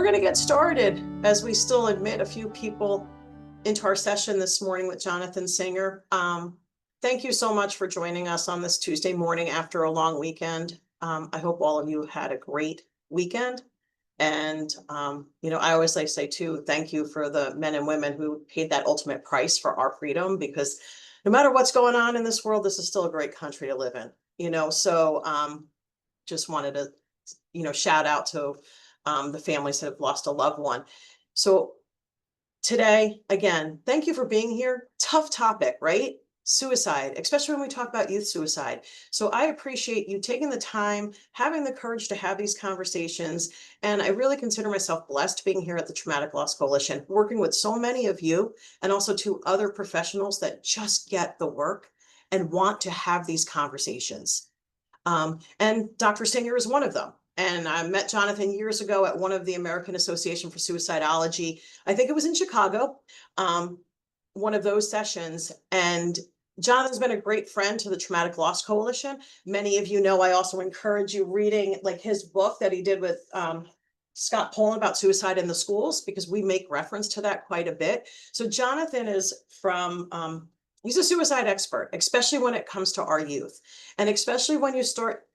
we're going to get started as we still admit a few people into our session this morning with Jonathan Singer. Thank you so much for joining us on this Tuesday morning after a long weekend. I hope all of you had a great weekend. And, I always like to say too, thank you for the men and women who paid that ultimate price for our freedom, because no matter what's going on in this world, this is still a great country to live in, so just wanted to, shout out to the families that have lost a loved one. So today, again, thank you for being here. Tough topic, right? Suicide, especially when we talk about youth suicide. So I appreciate you taking the time, having the courage to have these conversations. And I really consider myself blessed being here at the Traumatic Loss Coalition, working with so many of you and also to other professionals that just get the work and want to have these conversations. And Dr. Singer is one of them. And I met Jonathan years ago at one of the American Association for Suicidology. I think it was in Chicago, one of those sessions. And Jonathan's been a great friend to the Traumatic Loss Coalition. Many of you know I also encourage you reading like his book that he did with Scott Poland about suicide in the schools, because we make reference to that quite a bit. So Jonathan is from he's a suicide expert, especially when it comes to our youth. And especially when you start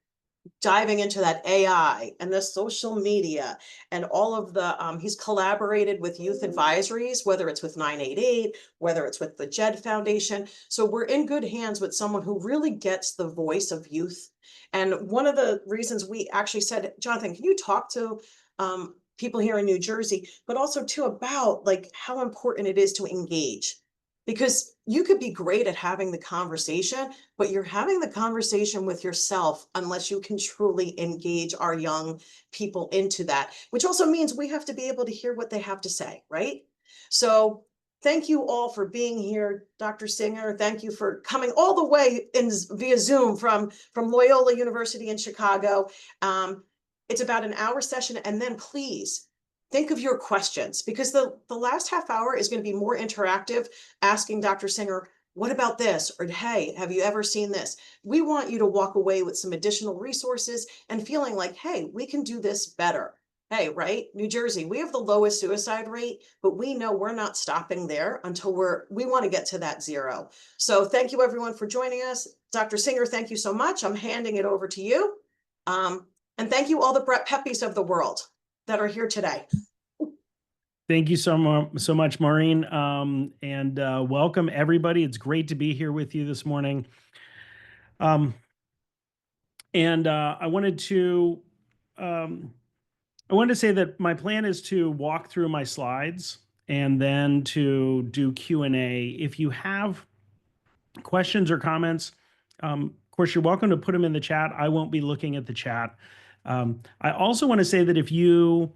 diving into that AI and the social media and all of the, he's collaborated with youth advisories, whether it's with 988, whether it's with the JED Foundation. So we're in good hands with someone who really gets the voice of youth. And one of the reasons we actually said, Jonathan, can you talk to people here in New Jersey, but also too about like how important it is to engage? Because you could be great at having the conversation, but you're having the conversation with yourself unless you can truly engage our young people into that, which also means we have to be able to hear what they have to say, right? So thank you all for being here, Dr. Singer. Thank you for coming all the way via Zoom from Loyola University in Chicago. It's about an hour session, and then please think of your questions, because the last half hour is going to be more interactive, asking Dr. Singer, what about this? Or, hey, have you ever seen this? We want you to walk away with some additional resources and feeling like, hey, we can do this better. Hey, right? New Jersey, we have the lowest suicide rate, but we know we're not stopping there until we want to get to that zero. So thank you everyone for joining us. Dr. Singer, thank you so much. I'm handing it over to you. And thank you all the Brett Peppies of the world that are here today. Thank you so much, Maureen, and welcome everybody. It's great to be here with you this morning. I wanted to say that my plan is to walk through my slides and then to do Q&A. If you have questions or comments, of course, you're welcome to put them in the chat. I won't be looking at the chat. I also want to say that if you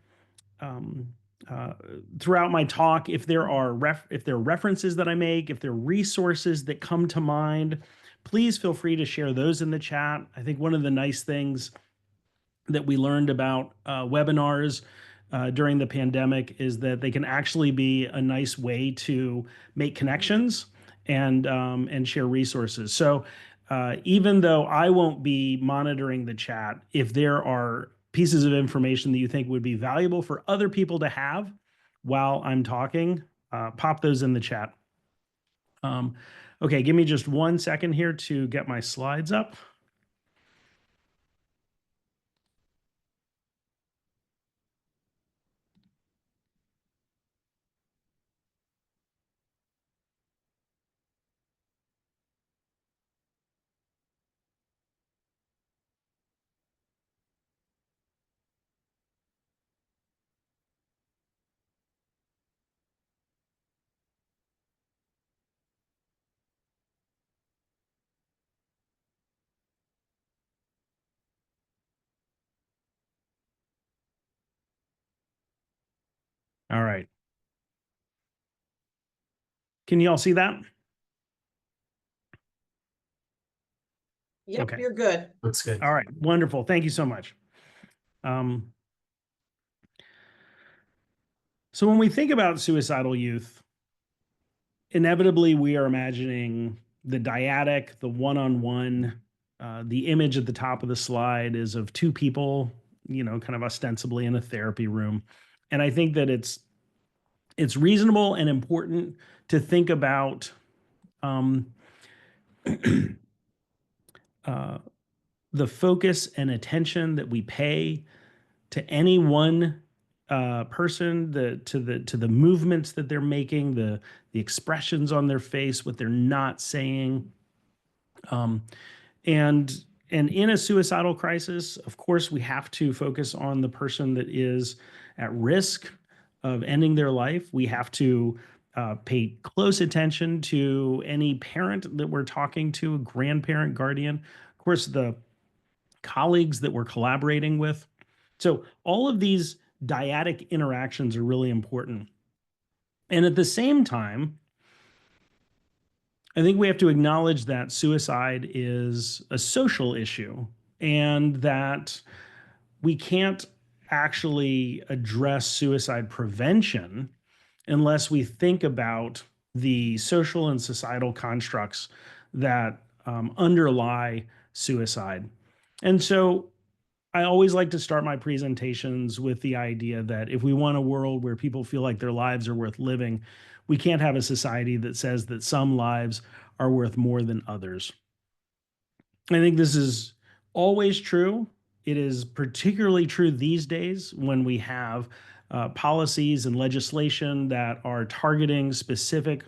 throughout my talk, if there are references that I make, if there are resources that come to mind, please feel free to share those in the chat. I think one of the nice things that we learned about webinars during the pandemic is that they can actually be a nice way to make connections and share resources. So even though I won't be monitoring the chat, if there are pieces of information that you think would be valuable for other people to have while I'm talking, pop those in the chat. Okay, give me just 1 second here to get my slides up. All right. Can you all see that? Yep, okay. You're good. Looks good. All right, wonderful. Thank you so much. So when we think about suicidal youth, inevitably we are imagining the dyadic, the one-on-one. The image at the top of the slide is of two people, kind of ostensibly in a therapy room. And I think that it's reasonable and important to think about um, uh, the focus and attention that we pay to any one person, to the movements that they're making, the expressions on their face, what they're not saying, um, and and in a suicidal crisis, of course, we have to focus on the person that is at risk of ending their life. We have to pay close attention to any parent that we're talking to, grandparent, guardian, of course, the colleagues that we're collaborating with. So all of these dyadic interactions are really important. And at the same time, I think we have to acknowledge that suicide is a social issue and that we can't actually address suicide prevention unless we think about the social and societal constructs that underlie suicide. And so I always like to start my presentations with the idea that if we want a world where people feel like their lives are worth living, we can't have a society that says that some lives are worth more than others. I think this is always true. It is particularly true these days when we have policies and legislation that are targeting specific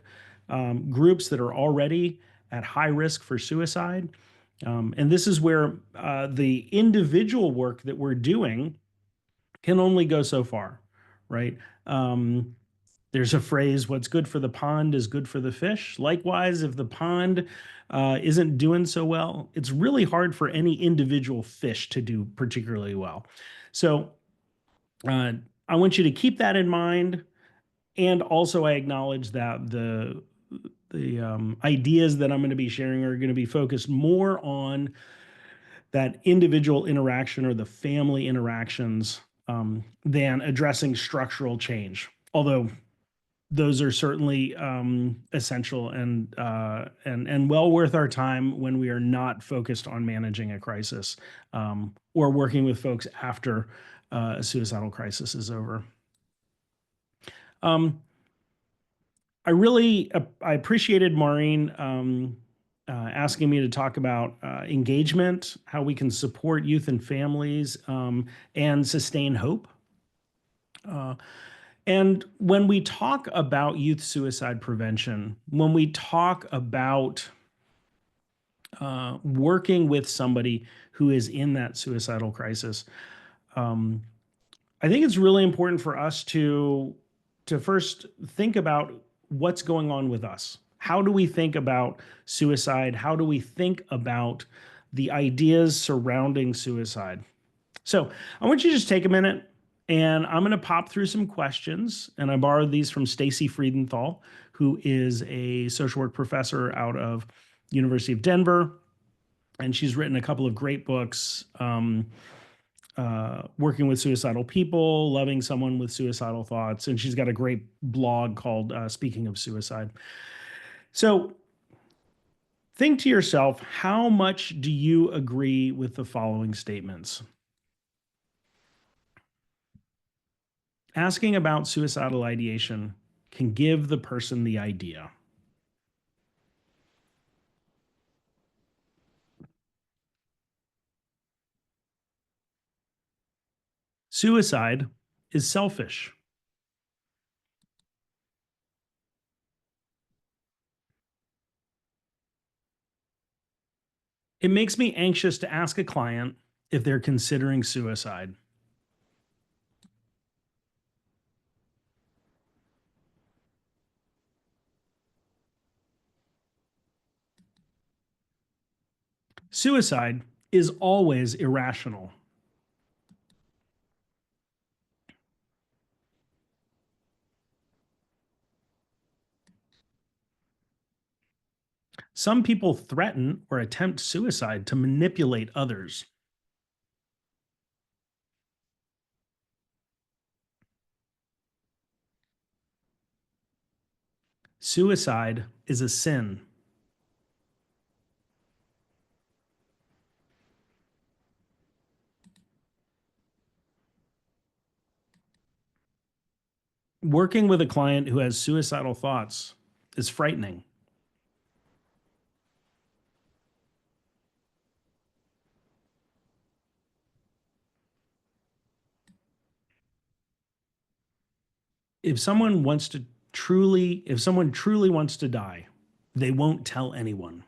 groups that are already at high risk for suicide. And this is where the individual work that we're doing can only go so far, right? Um, there's a phrase, what's good for the pond is good for the fish. Likewise, if the pond isn't doing so well, it's really hard for any individual fish to do particularly well. So uh, I want you to keep that in mind. And also, I acknowledge that the ideas that I'm going to be sharing are going to be focused more on that individual interaction or the family interactions than addressing structural change. Although those are certainly essential and well worth our time when we are not focused on managing a crisis or working with folks after a suicidal crisis is over. Um, I appreciated Maureen asking me to talk about engagement, how we can support youth and families, and sustain hope. Uh, and when we talk about youth suicide prevention, when we talk about working with somebody who is in that suicidal crisis, um, I think it's really important for us to first think about what's going on with us. How do we think about suicide? How do we think about the ideas surrounding suicide? So I want you to just take a minute and I'm going to pop through some questions. And I borrowed these from Stacy Friedenthal, who is a social work professor out of University of Denver. And she's written a couple of great books. Working with suicidal people, loving someone with suicidal thoughts. And she's got a great blog called Speaking of Suicide. So think to yourself, how much do you agree with the following statements? Asking about suicidal ideation can give the person the idea. Suicide is selfish. It makes me anxious to ask a client if they're considering suicide. Suicide is always irrational. Some people threaten or attempt suicide to manipulate others. Suicide is a sin. working with a client who has suicidal thoughts is frightening. If someone wants to if someone truly wants to die, they won't tell anyone.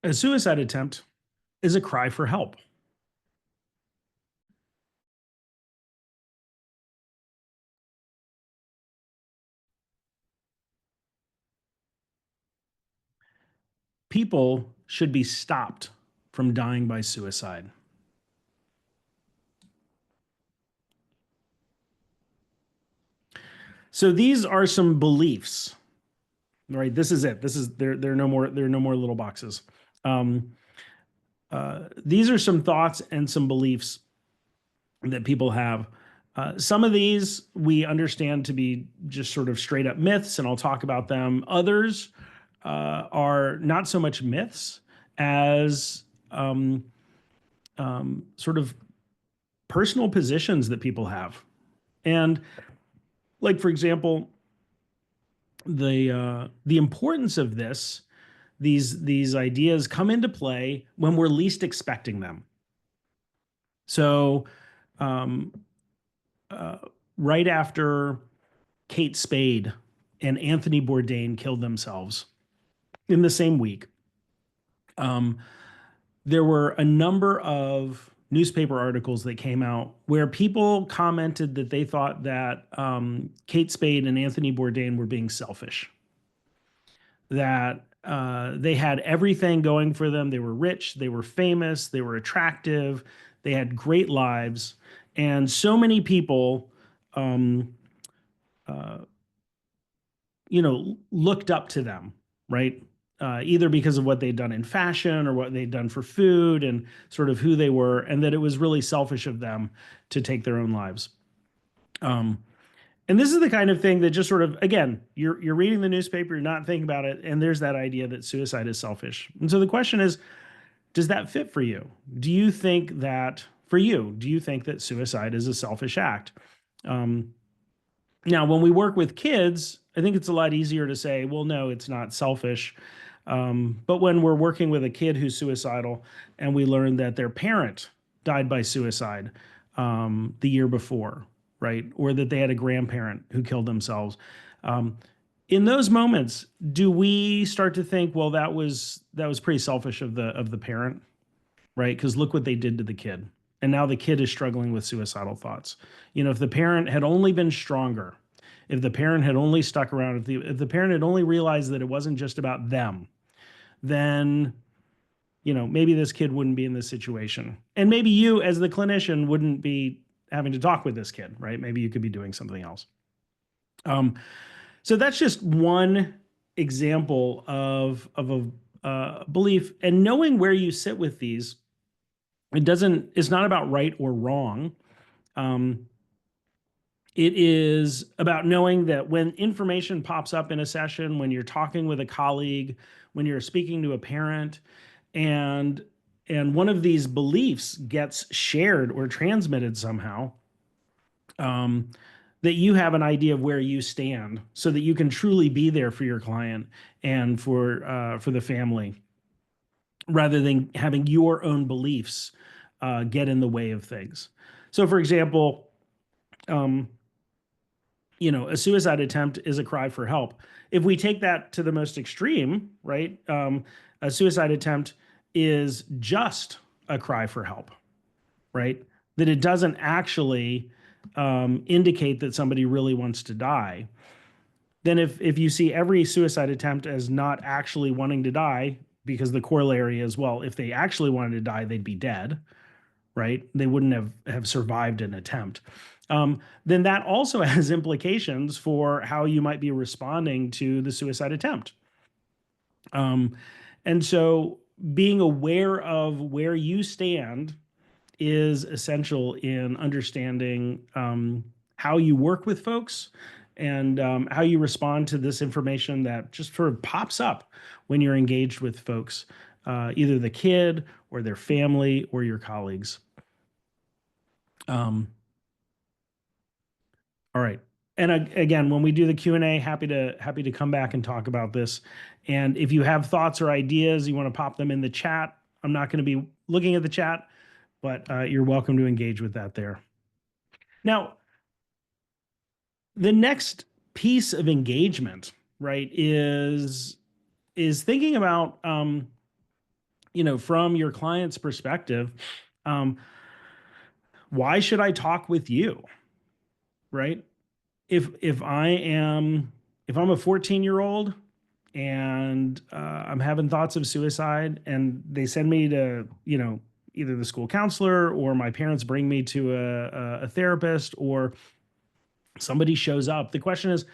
A suicide attempt is a cry for help. People should be stopped from dying by suicide. So these are some beliefs, right? This is it. This is there are no more little boxes. Um, these are some thoughts and some beliefs that people have. Some of these we understand to be just sort of straight up myths, and I'll talk about them. Others are not so much myths as sort of personal positions that people have. And like, for example, the importance of these ideas come into play when we're least expecting them. So, um, uh, right after Kate Spade and Anthony Bourdain killed themselves in the same week, um, there were a number of newspaper articles that came out where people commented that they thought that Kate Spade and Anthony Bourdain were being selfish, that they had everything going for them. They were rich, they were famous, they were attractive, they had great lives. And so many people, um, uh, looked up to them, right? Either because of what they'd done in fashion or what they'd done for food and sort of who they were, and that it was really selfish of them to take their own lives. Um, and this is the kind of thing that just sort of, again, you're reading the newspaper, you're not thinking about it, and there's that idea that suicide is selfish. And so the question is, does that fit for you? Do you think that suicide is a selfish act? Now, when we work with kids, I think it's a lot easier to say, well, no, it's not selfish. But when we're working with a kid who's suicidal and we learn that their parent died by suicide the year before, right? Or that they had a grandparent who killed themselves. In those moments, do we start to think, well, that was pretty selfish of the parent, right? Because look what they did to the kid. And now the kid is struggling with suicidal thoughts. If the parent had only been stronger, if the parent had only stuck around, if the parent had only realized that it wasn't just about them, then maybe this kid wouldn't be in this situation. And maybe you as the clinician wouldn't be having to talk with this kid, right? Maybe you could be doing something else. So that's just one example of a belief. And knowing where you sit with these, it's not about right or wrong. It is about knowing that when information pops up in a session, when you're talking with a colleague, when you're speaking to a parent, and one of these beliefs gets shared or transmitted somehow, that you have an idea of where you stand, so that you can truly be there for your client and for the family, rather than having your own beliefs get in the way of things. So, for example, a suicide attempt is a cry for help. If we take that to the most extreme, right, a suicide attempt is just a cry for help, right? That it doesn't actually indicate that somebody really wants to die. Then if you see every suicide attempt as not actually wanting to die, because the corollary is, well, if they actually wanted to die, they'd be dead, right? They wouldn't have survived an attempt. Then that also has implications for how you might be responding to the suicide attempt. And so being aware of where you stand is essential in understanding how you work with folks and how you respond to this information that just sort of pops up when you're engaged with folks. either the kid or their family or your colleagues. All right. And again, when we do the Q&A, happy to come back and talk about this. And if you have thoughts or ideas, you want to pop them in the chat. I'm not going to be looking at the chat, but you're welcome to engage with that there. Now, the next piece of engagement, right, is thinking about from your client's perspective, why should I talk with you, right? If I'm a 14-year-old and I'm having thoughts of suicide, and they send me to either the school counselor, or my parents bring me to a therapist, or somebody shows up, the question is,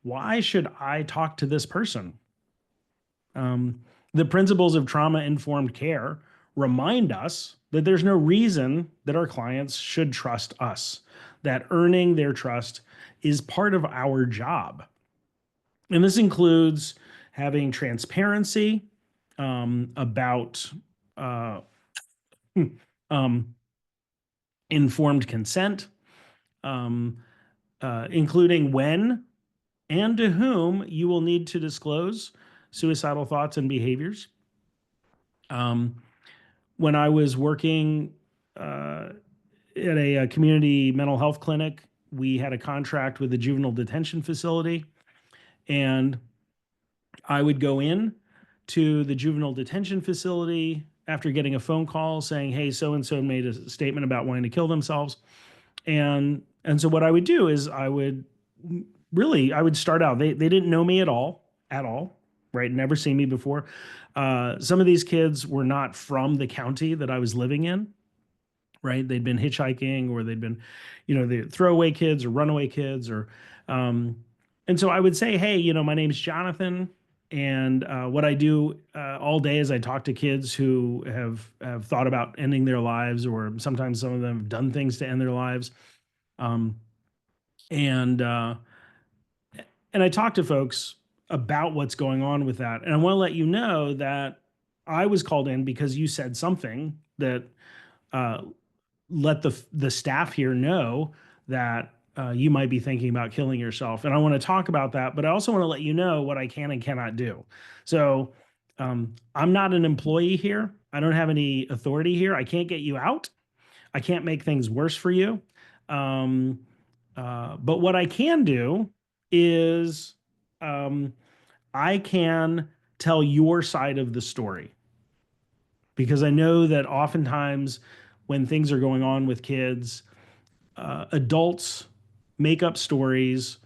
why should I talk to this person? The principles of trauma informed care remind us that there's no reason that our clients should trust us, that earning their trust is part of our job. And this includes having transparency about um, informed consent, including when and to whom you will need to disclose suicidal thoughts and behaviors. When I was working at a community mental health clinic, we had a contract with a juvenile detention facility, and I would go in to the juvenile detention facility after getting a phone call saying, "Hey, so and so made a statement about wanting to kill themselves," and so what I would do is I would start out. They didn't know me at all, right? Never seen me before. Some of these kids were not from the county that I was living in, right? They'd been hitchhiking, or they'd been, the throwaway kids or runaway kids, or, and so I would say, "Hey, my name's Jonathan, and what I do all day is I talk to kids who have thought about ending their lives, or sometimes some of them have done things to end their lives, um, and I talk to folks about what's going on with that. And I want to let you know that I was called in because you said something that uh, let the staff here know that you might be thinking about killing yourself. And I want to talk about that, but I also want to let you know what I can and cannot do. So I'm not an employee here. I don't have any authority here. I can't get you out. I can't make things worse for you. Um, but what I can do is um, I can tell your side of the story, because I know that oftentimes when things are going on with kids, adults make up stories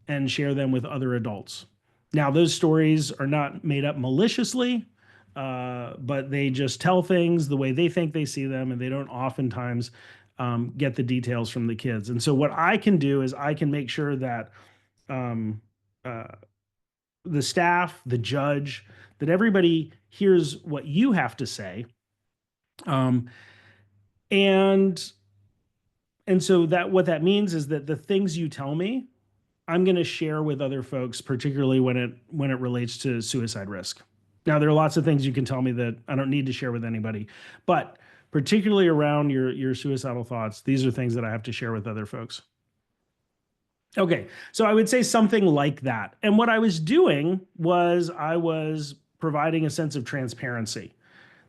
and share them with other adults. Now, those stories are not made up maliciously, but they just tell things the way they think they see them, and they don't oftentimes get the details from the kids. And so, what I can do is I can make sure that um, uh, the staff, the judge, that everybody hears what you have to say, um, and so that what that means is that the things you tell me, I'm going to share with other folks, particularly when it relates to suicide risk. Now, there are lots of things you can tell me that I don't need to share with anybody, but particularly around your suicidal thoughts, these are things that I have to share with other folks. Okay, so I would say something like that. And what I was doing was I was providing a sense of transparency.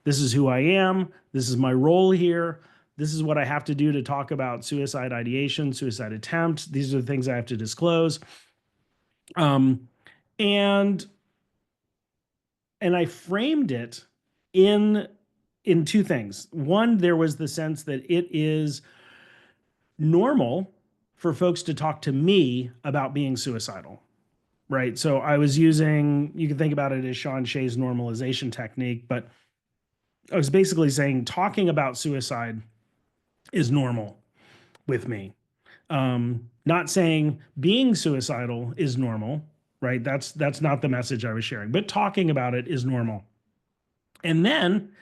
This is who I am. This is my role here. This is what I have to do to talk about suicide ideation, suicide attempt. These are the things I have to disclose. Um, and I framed it in two things. One, there was the sense that it is normal for folks to talk to me about being suicidal, right? So I was using, you can think about it as Sean Shea's normalization technique, but I was basically saying talking about suicide is normal with me. Not saying being suicidal is normal, right? That's not the message I was sharing, but talking about it is normal. And then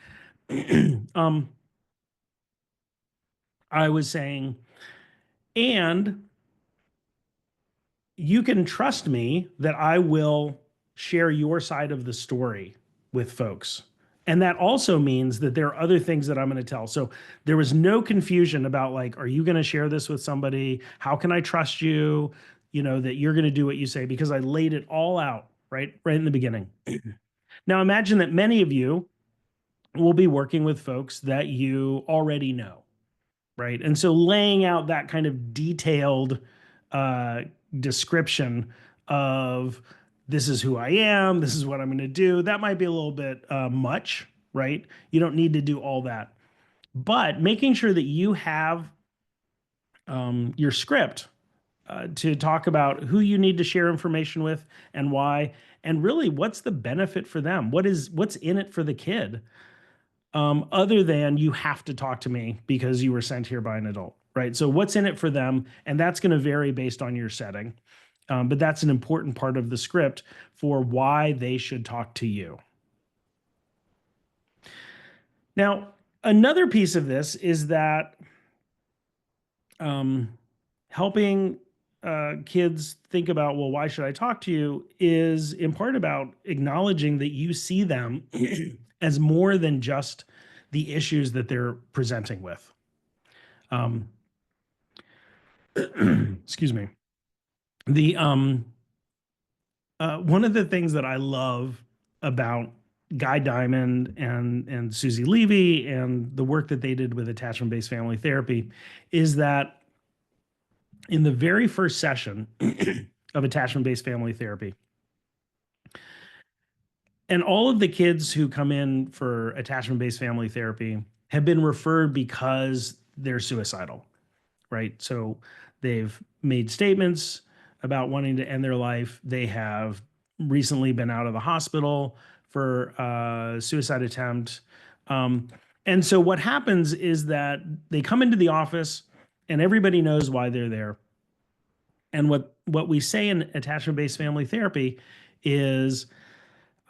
I was saying, and you can trust me that I will share your side of the story with folks. And that also means that there are other things that I'm going to tell. So there was no confusion about like, are you going to share this with somebody? How can I trust you? You know, that you're going to do what you say, because I laid it all out right in the beginning. Now imagine that many of you will be working with folks that you already know, right? And so laying out that kind of detailed uh, description of this is who I am, this is what I'm going to do, that might be a little bit much, right? You don't need to do all that. But making sure that you have your script to talk about who you need to share information with and why, and really what's the benefit for them, what's in it for the kid, other than you have to talk to me because you were sent here by an adult, right? So what's in it for them, and that's going to vary based on your setting, but that's an important part of the script for why they should talk to you. Now, another piece of this is that um, helping kids think about, well, why should I talk to you, is in part about acknowledging that you see them as more than just the issues that they're presenting with. Um, excuse me. The One of the things that I love about Guy Diamond and Susie Levy and the work that they did with attachment-based family therapy is that in the very first session of attachment-based family therapy, and all of the kids who come in for attachment-based family therapy have been referred because they're suicidal, right? So they've made statements about wanting to end their life. They have recently been out of the hospital for a suicide attempt. And so what happens is that they come into the office and everybody knows why they're there. And what we say in attachment-based family therapy is,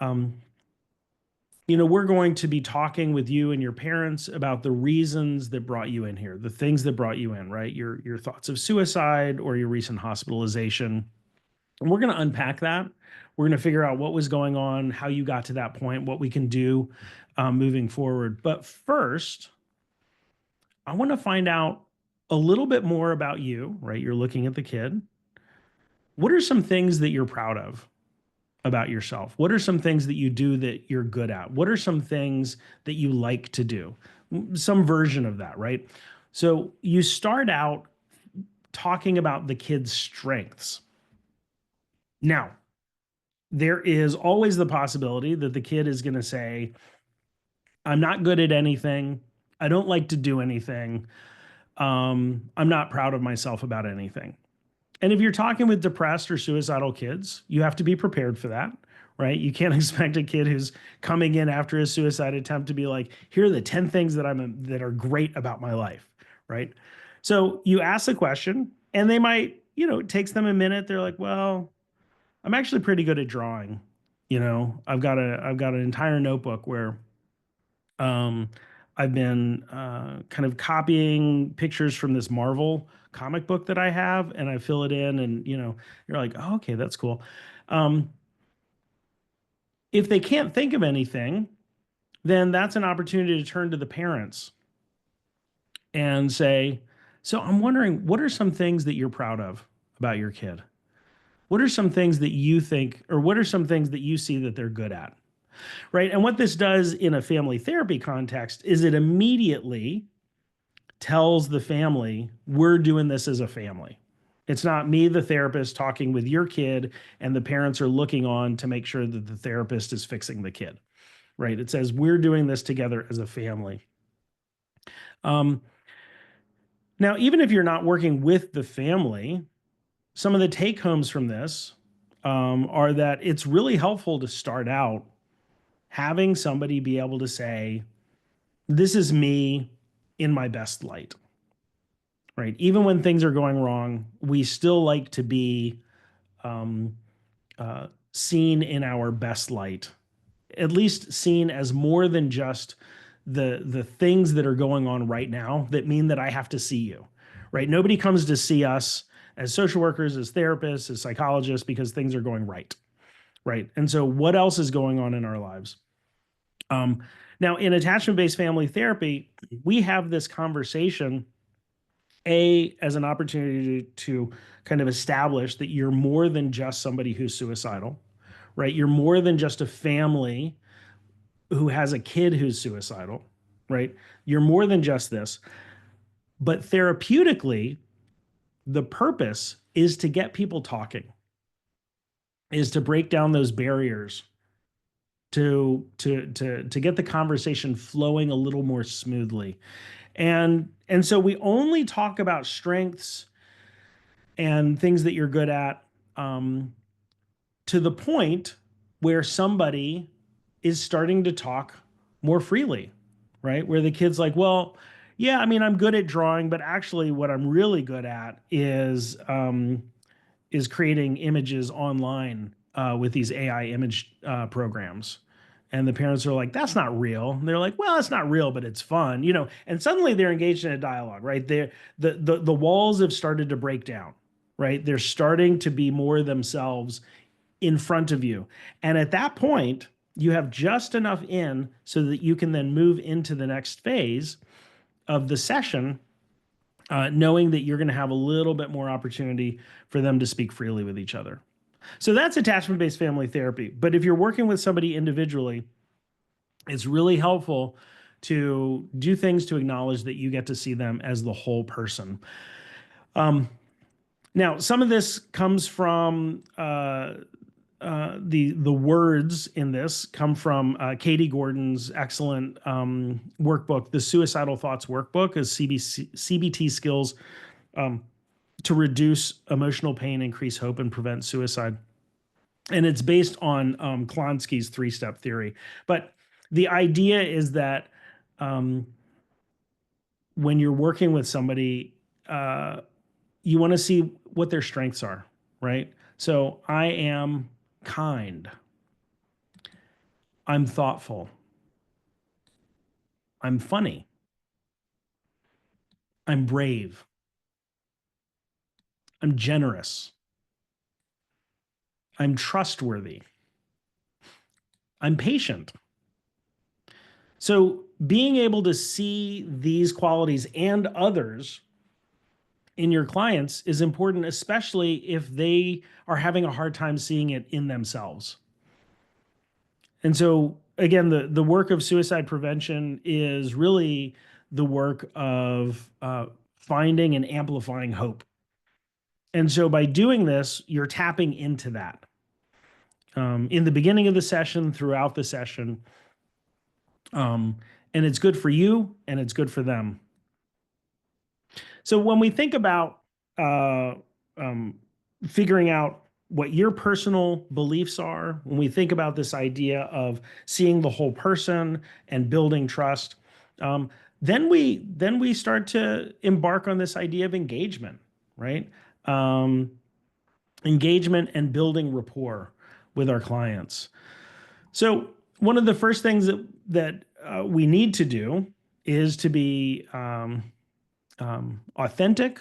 um, we're going to be talking with you and your parents about the reasons that brought you in here, the things that brought you in, right? Your thoughts of suicide or your recent hospitalization. And we're going to unpack that. We're going to figure out what was going on, how you got to that point, what we can do moving forward. But first, I want to find out a little bit more about you, right? You're looking at the kid. What are some things that you're proud of about yourself? What are some things that you do that you're good at? What are some things that you like to do? Some version of that, right? So you start out talking about the kid's strengths. Now, there is always the possibility that the kid is going to say, I'm not good at anything. I don't like to do anything. I'm not proud of myself about anything. And if you're talking with depressed or suicidal kids, you have to be prepared for that, right? You can't expect a kid who's coming in after a suicide attempt to be like, here are the 10 things that that are great about my life, right? So you ask the question and they might, it takes them a minute. They're like, well, I'm actually pretty good at drawing. I've got an entire notebook where um, I've been kind of copying pictures from this Marvel comic book that I have, and I fill it in, and you're like, oh, okay, that's cool. Um, if they can't think of anything, then that's an opportunity to turn to the parents and say, so I'm wondering, what are some things that you're proud of about your kid? What are some things that you think, or what are some things that you see that they're good at? Right. And what this does in a family therapy context is it immediately tells the family, we're doing this as a family. It's not me, the therapist, talking with your kid, and the parents are looking on to make sure that the therapist is fixing the kid. Right. It says, we're doing this together as a family. Now, even if you're not working with the family, some of the take homes from this are that it's really helpful to start out having somebody be able to say, this is me in my best light, right? Even when things are going wrong, we still like to be um, seen in our best light, at least seen as more than just the things that are going on right now that mean that I have to see you, right? Nobody comes to see us as social workers, as therapists, as psychologists because things are going right, right? And so what else is going on in our lives? Now, in attachment-based family therapy, we have this conversation, as an opportunity to kind of establish that you're more than just somebody who's suicidal, right? You're more than just a family who has a kid who's suicidal, right? You're more than just this. But therapeutically, the purpose is to get people talking, is to break down those barriers, to get the conversation flowing a little more smoothly. And so we only talk about strengths and things that you're good at, um, to the point where somebody is starting to talk more freely, right? Where the kid's like, well, yeah, I mean, I'm good at drawing, but actually, what I'm really good at is creating images online with these AI image programs. And the parents are like, that's not real. And they're like, well, it's not real, but it's fun, you know. And suddenly they're engaged in a dialogue, right? The walls have started to break down, right? They're starting to be more themselves in front of you. And at that point, you have just enough in so that you can then move into the next phase of the session, knowing that you're going to have a little bit more opportunity for them to speak freely with each other. So that's attachment based family therapy. But if you're working with somebody individually, it's really helpful to do things to acknowledge that you get to see them as the whole person. Now, some of this comes from the words in this come from Katie Gordon's excellent workbook, the Suicidal Thoughts Workbook, is CBT skills to reduce emotional pain, increase hope, and prevent suicide. And it's based on Klonsky's three-step theory. But the idea is that when you're working with somebody, you want to see what their strengths are, right? So I am kind. I'm thoughtful. I'm funny. I'm brave. I'm generous. I'm trustworthy. I'm patient. So being able to see these qualities and others in your clients is important, especially if they are having a hard time seeing it in themselves. And so, again, the work of suicide prevention is really the work of finding and amplifying hope. And so, by doing this, you're tapping into that in the beginning of the session, throughout the session. And it's good for you and it's good for them. So, when we think about uh, um, figuring out what your personal beliefs are, when we think about this idea of seeing the whole person and building trust, um, then we start to embark on this idea of engagement, right? Um, Engagement and building rapport with our clients. So one of the first things that we need to do is to be authentic,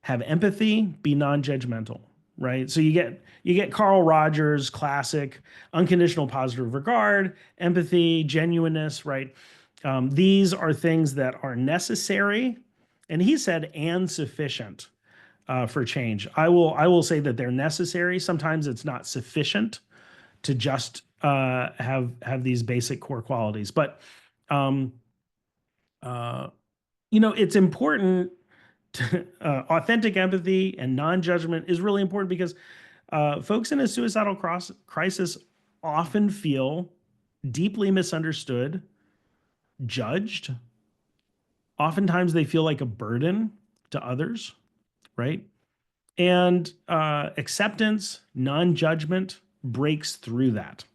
have empathy, be non-judgmental, right? So you get Carl Rogers' classic unconditional positive regard, empathy, genuineness, right? These are things that are necessary, and he said, and sufficient for change. I will say that they're necessary. Sometimes it's not sufficient to just have these basic core qualities, but um, it's important. Authentic empathy and non-judgment is really important because folks in a suicidal crisis often feel deeply misunderstood, judged. Oftentimes they feel like a burden to others, right? And acceptance, non-judgment breaks through that.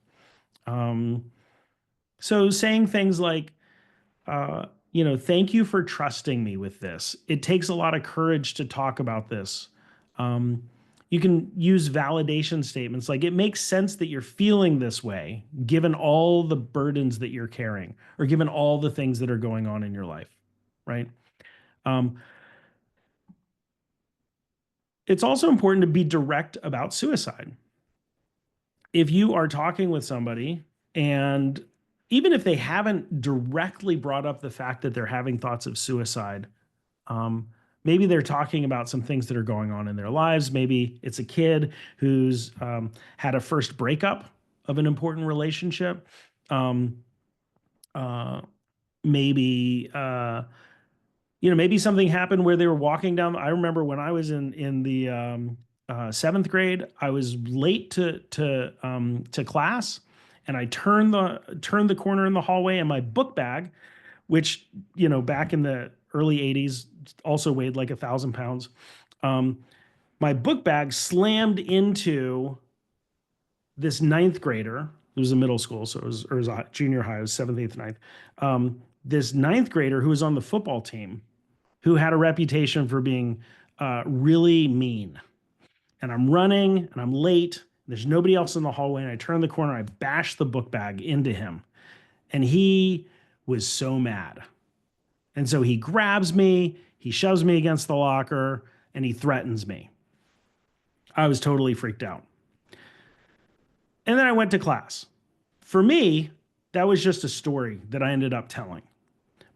Um, so saying things like, thank you for trusting me with this. It takes a lot of courage to talk about this. Um, you can use validation statements like, it makes sense that you're feeling this way, given all the burdens that you're carrying, or given all the things that are going on in your life, right? Um, it's also important to be direct about suicide. If you are talking with somebody and even if they haven't directly brought up the fact that they're having thoughts of suicide, um, maybe they're talking about some things that are going on in their lives. Maybe it's a kid who's had a first breakup of an important relationship. Um, uh, maybe maybe something happened where they were walking down. I remember when I was in the seventh grade, I was late to class, and I turned the corner in the hallway, and my book bag, which back in the early '80s also weighed like 1,000 pounds. Um, my book bag slammed into this ninth grader. It was a middle school, so it was a junior high. It was seventh, eighth, ninth. This ninth grader who was on the football team, who had a reputation for being really mean. And I'm running and I'm late. There's nobody else in the hallway. And I turn the corner. I bash the book bag into him. And he was so mad. And so he grabs me, he shoves me against the locker, and he threatens me. I was totally freaked out. And then I went to class. For me, that was just a story that I ended up telling.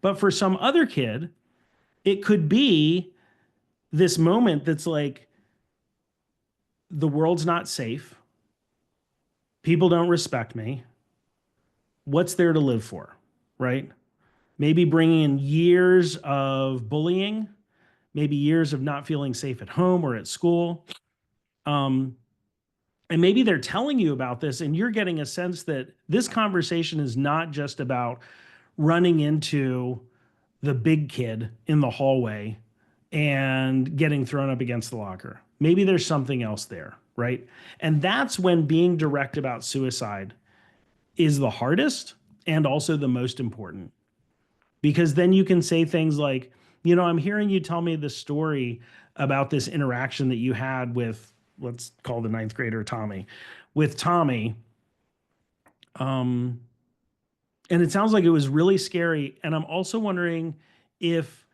But for some other kid, it could be this moment that's like, the world's not safe. People don't respect me. What's there to live for? Right? Maybe bringing in years of bullying, maybe years of not feeling safe at home or at school. And maybe they're telling you about this, and you're getting a sense that this conversation is not just about running into the big kid in the hallway and getting thrown up against the locker. Maybe there's something else there, right? And that's when being direct about suicide is the hardest and also the most important. Because then you can say things like, I'm hearing you tell me the story about this interaction that you had with, let's call the ninth grader Tommy, with Tommy. And it sounds like it was really scary. And I'm also wondering if,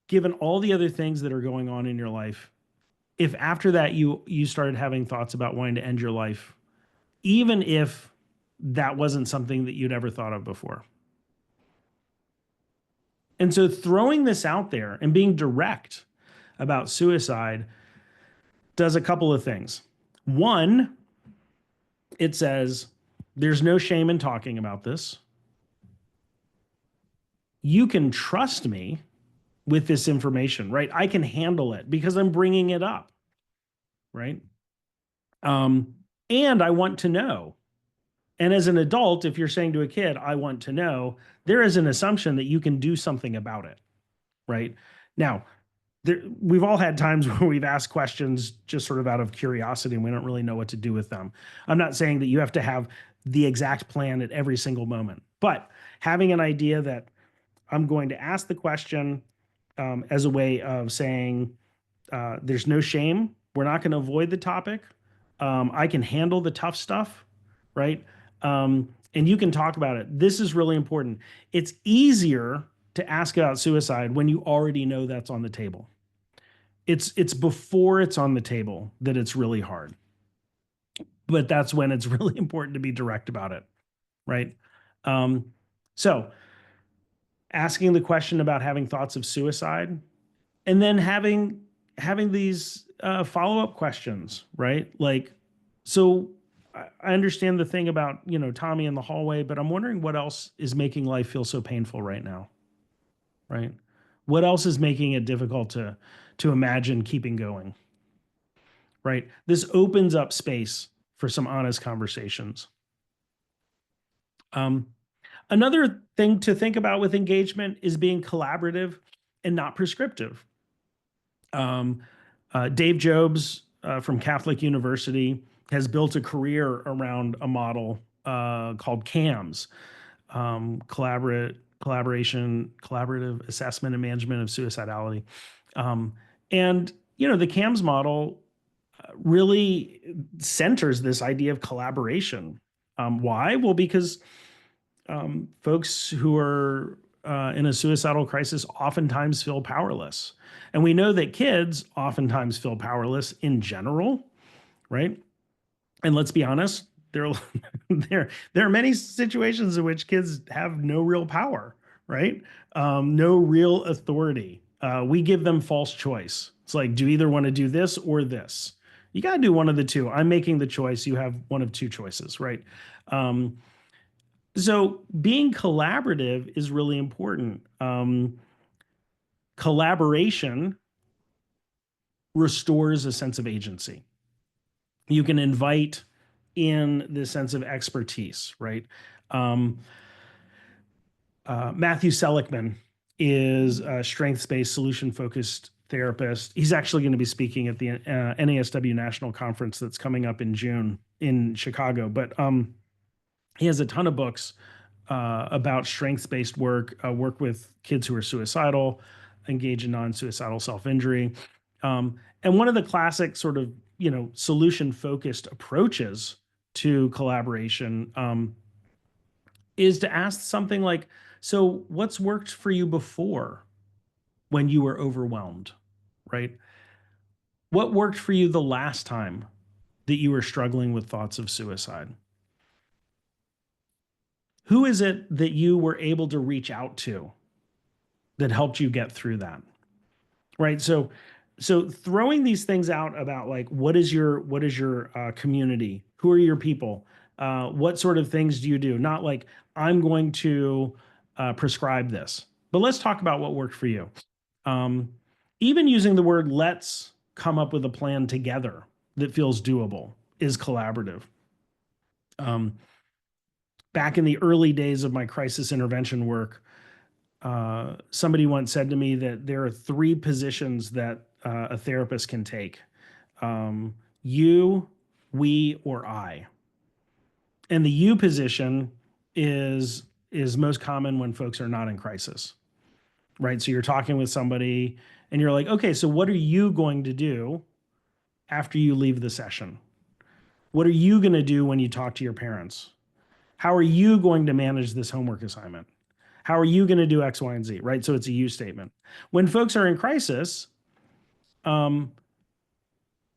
given all the other things that are going on in your life, if after that you started having thoughts about wanting to end your life, even if that wasn't something that you'd ever thought of before. And so throwing this out there and being direct about suicide does a couple of things. One, it says, there's no shame in talking about this. You can trust me with this information, right? I can handle it because I'm bringing it up, right? And I want to know. And as an adult, if you're saying to a kid, I want to know, there is an assumption that you can do something about it, right? Now, we've all had times where we've asked questions just sort of out of curiosity and we don't really know what to do with them. I'm not saying that you have to have the exact plan at every single moment, but having an idea that I'm going to ask the question as a way of saying, there's no shame. We're not going to avoid the topic. I can handle the tough stuff, right? And you can talk about it. This is really important. It's easier to ask about suicide when you already know that's on the table. It's before it's on the table that it's really hard. But that's when it's really important to be direct about it, right? So asking the question about having thoughts of suicide, and then having these follow-up questions, right? Like, so I understand the thing about, Tommy in the hallway, but I'm wondering what else is making life feel so painful right now, right? What else is making it difficult to imagine keeping going, right? This opens up space for some honest conversations. Another thing to think about with engagement is being collaborative and not prescriptive. Dave Jobs from Catholic University has built a career around a model called CAMS, collaborative assessment and management of suicidality. And the CAMS model really centers this idea of collaboration. Why? Well, because folks who are in a suicidal crisis oftentimes feel powerless. And we know that kids oftentimes feel powerless in general, right? And let's be honest, There, there are many situations in which kids have no real power, right? No real authority. We give them false choice. It's like, do you either want to do this or this? You got to do one of the two. I'm making the choice. You have one of two choices, right? Um, so being collaborative is really important. Collaboration restores a sense of agency. You can invite in the sense of expertise, right? Um, Matthew Seligman is a strengths-based, solution-focused therapist. He's actually going to be speaking at the NASW National Conference that's coming up in June in Chicago. But he has a ton of books about strengths-based work, work with kids who are suicidal, engage in non-suicidal self-injury. And one of the classic sort of, solution-focused approaches to collaboration is to ask something like, so what's worked for you before when you were overwhelmed, right? What worked for you the last time that you were struggling with thoughts of suicide? Who is it that you were able to reach out to that helped you get through that? Right? So throwing these things out about like what is your community? Who are your people? What sort of things do you do? Not like I'm going to prescribe this, but let's talk about what worked for you. Um, Even using the word "let's come up with a plan together" that feels doable is collaborative. Um, Back in the early days of my crisis intervention work, somebody once said to me that there are three positions that a therapist can take: you, we, or I. And the you position is is most common when folks are not in crisis, right? So you're talking with somebody and you're like, okay, so what are you going to do after you leave the session? What are you going to do when you talk to your parents? How are you going to manage this homework assignment? How are you going to do X, Y, and Z, right? So it's a you statement. When folks are in crisis, um,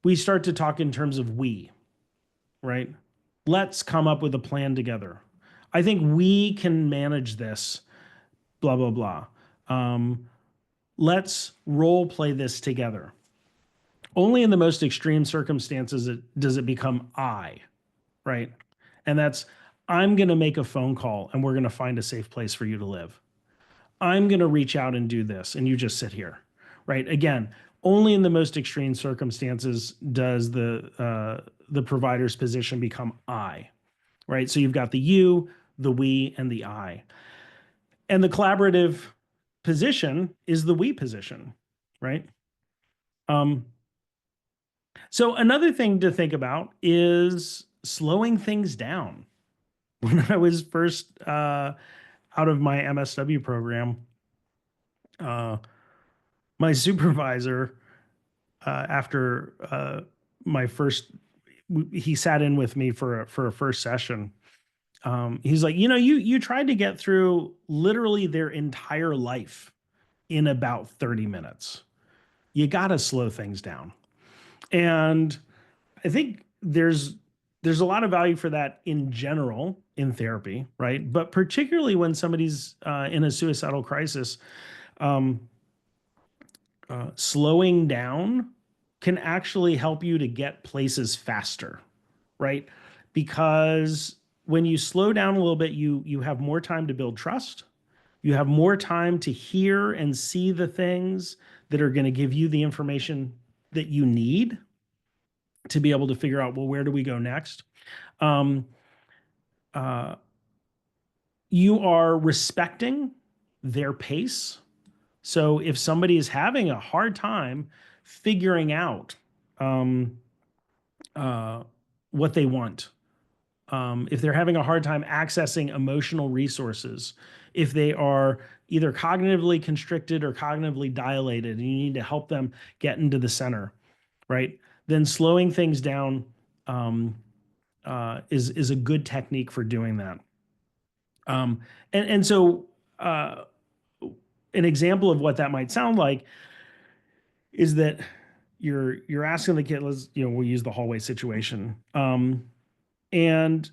we start to talk in terms of we, right? Let's come up with a plan together. I think we can manage this, blah, blah, blah. Let's role play this together. Only in the most extreme circumstances does it become I, right? And that's, I'm going to make a phone call and we're going to find a safe place for you to live. I'm going to reach out and do this, and you just sit here, right? Again, only in the most extreme circumstances does the provider's position become I, right? So you've got the you, the we, and the I, and the collaborative position is the we position, right? Um, so another thing to think about is slowing things down. When I was first out of my MSW program, uh, my supervisor after my first, he sat in with me for a first session. He's like, you tried to get through literally their entire life in about 30 minutes. You got to slow things down. And I think there's a lot of value for that in general in therapy, right? But particularly when somebody's in a suicidal crisis, um, slowing down can actually help you to get places faster, right? Because when you slow down a little bit, you have more time to build trust. You have more time to hear and see the things that are going to give you the information that you need to be able to figure out, well, where do we go next? Um, uh, you are respecting their pace. So if somebody is having a hard time figuring out um, what they want, if they're having a hard time accessing emotional resources, if they are either cognitively constricted or cognitively dilated, and you need to help them get into the center, right? Then slowing things down is a good technique for doing that. Um, and so an example of what that might sound like is that you're asking the kid, let's, we'll use the hallway situation. And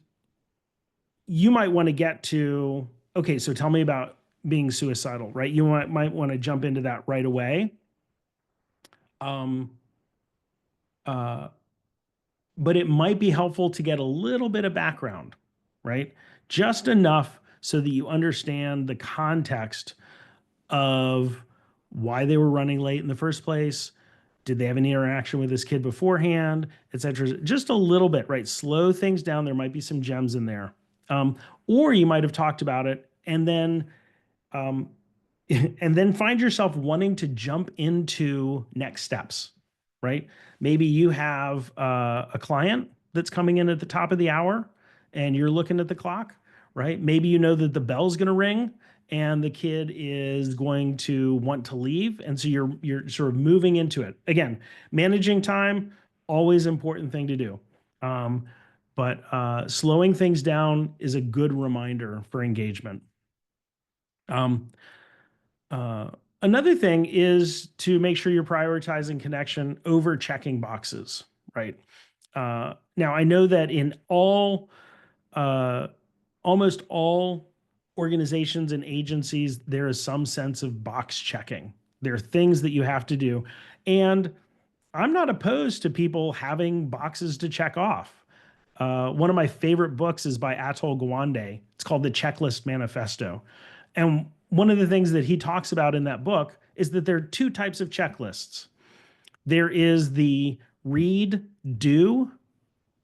you might want to get to, okay, so tell me about being suicidal, right? You might want to jump into that right away. Um, uh, but it might be helpful to get a little bit of background, right? Just enough so that you understand the context of why they were running late in the first place. Did they have any interaction with this kid beforehand, et cetera? Just a little bit, right? Slow things down. There might be some gems in there. Um, or you might have talked about it um, and then find yourself wanting to jump into next steps, right? Maybe you have a client that's coming in at the top of the hour and you're looking at the clock, right? Maybe you know that the bell's going to ring and the kid is going to want to leave, and so you're sort of moving into it. Again, managing time, always important thing to do. Um, but slowing things down is a good reminder for engagement. Um, uh, Another thing is to make sure you're prioritizing connection over checking boxes, right? Now, I know that in uh, almost all organizations and agencies, there is some sense of box checking. There are things that you have to do. And I'm not opposed to people having boxes to check off. One of my favorite books is by Atul Gawande. It's called The Checklist Manifesto. And one of the things that he talks about in that book is that there are two types of checklists. There is the read, do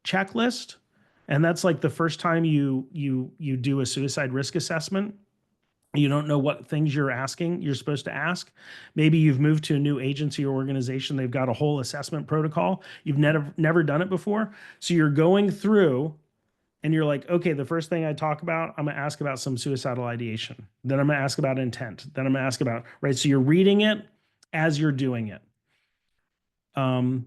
checklist, and that's like the first time you do a suicide risk assessment. You don't know what things you're supposed to ask. Maybe you've moved to a new agency or organization, they've got a whole assessment protocol. You've never done it before. So you're going through and you're like, okay, the first thing I talk about, I'm gonna ask about some suicidal ideation. Then I'm gonna ask about intent. Then I'm gonna ask about, right? So you're reading it as you're doing it. Um,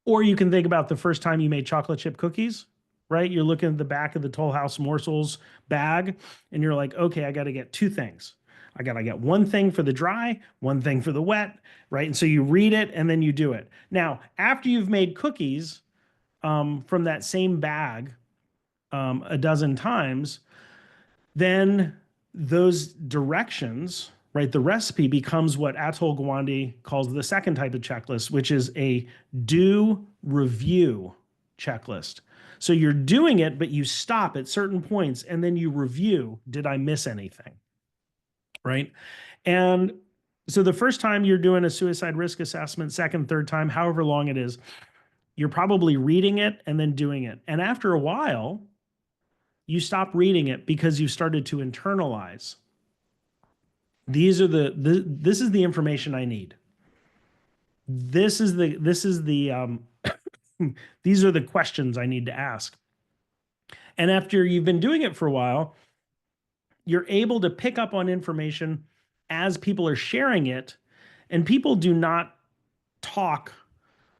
or you can think about the first time you made chocolate chip cookies, right? You're looking at the back of the Toll House Morsels bag, and you're like, okay, I got to get two things. I got to get one thing for the dry, one thing for the wet, right? And so you read it and then you do it. Now, after you've made cookies from that same bag a dozen times, then those directions, right? The recipe becomes what Atul Gawande calls the second type of checklist, which is a do review checklist. So you're doing it, but you stop at certain points and then you review, did I miss anything? Right? And so the first time you're doing a suicide risk assessment, second, third time, however long it is, you're probably reading it and then doing it. And after a while, you stop reading it because you started to internalize. This is the information I need. This is the these are the questions I need to ask. And after you've been doing it for a while, you're able to pick up on information as people are sharing it, and people do not talk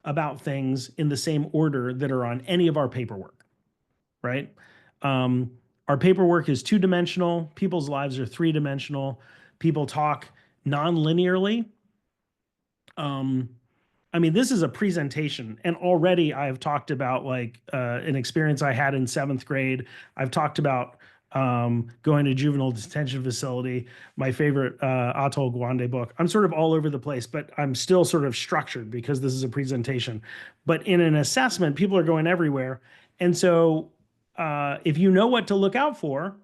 about things in the same order that are on any of our paperwork, right? Um, our paperwork is two-dimensional. People's lives are three-dimensional. People talk non-linearly. Um, I mean, this is a presentation, and already I've talked about like an experience I had in seventh grade. I've talked about going to juvenile detention facility, my favorite Atul Gawande book. I'm sort of all over the place, but I'm still sort of structured because this is a presentation. But in an assessment, people are going everywhere. And so if you know what to look out for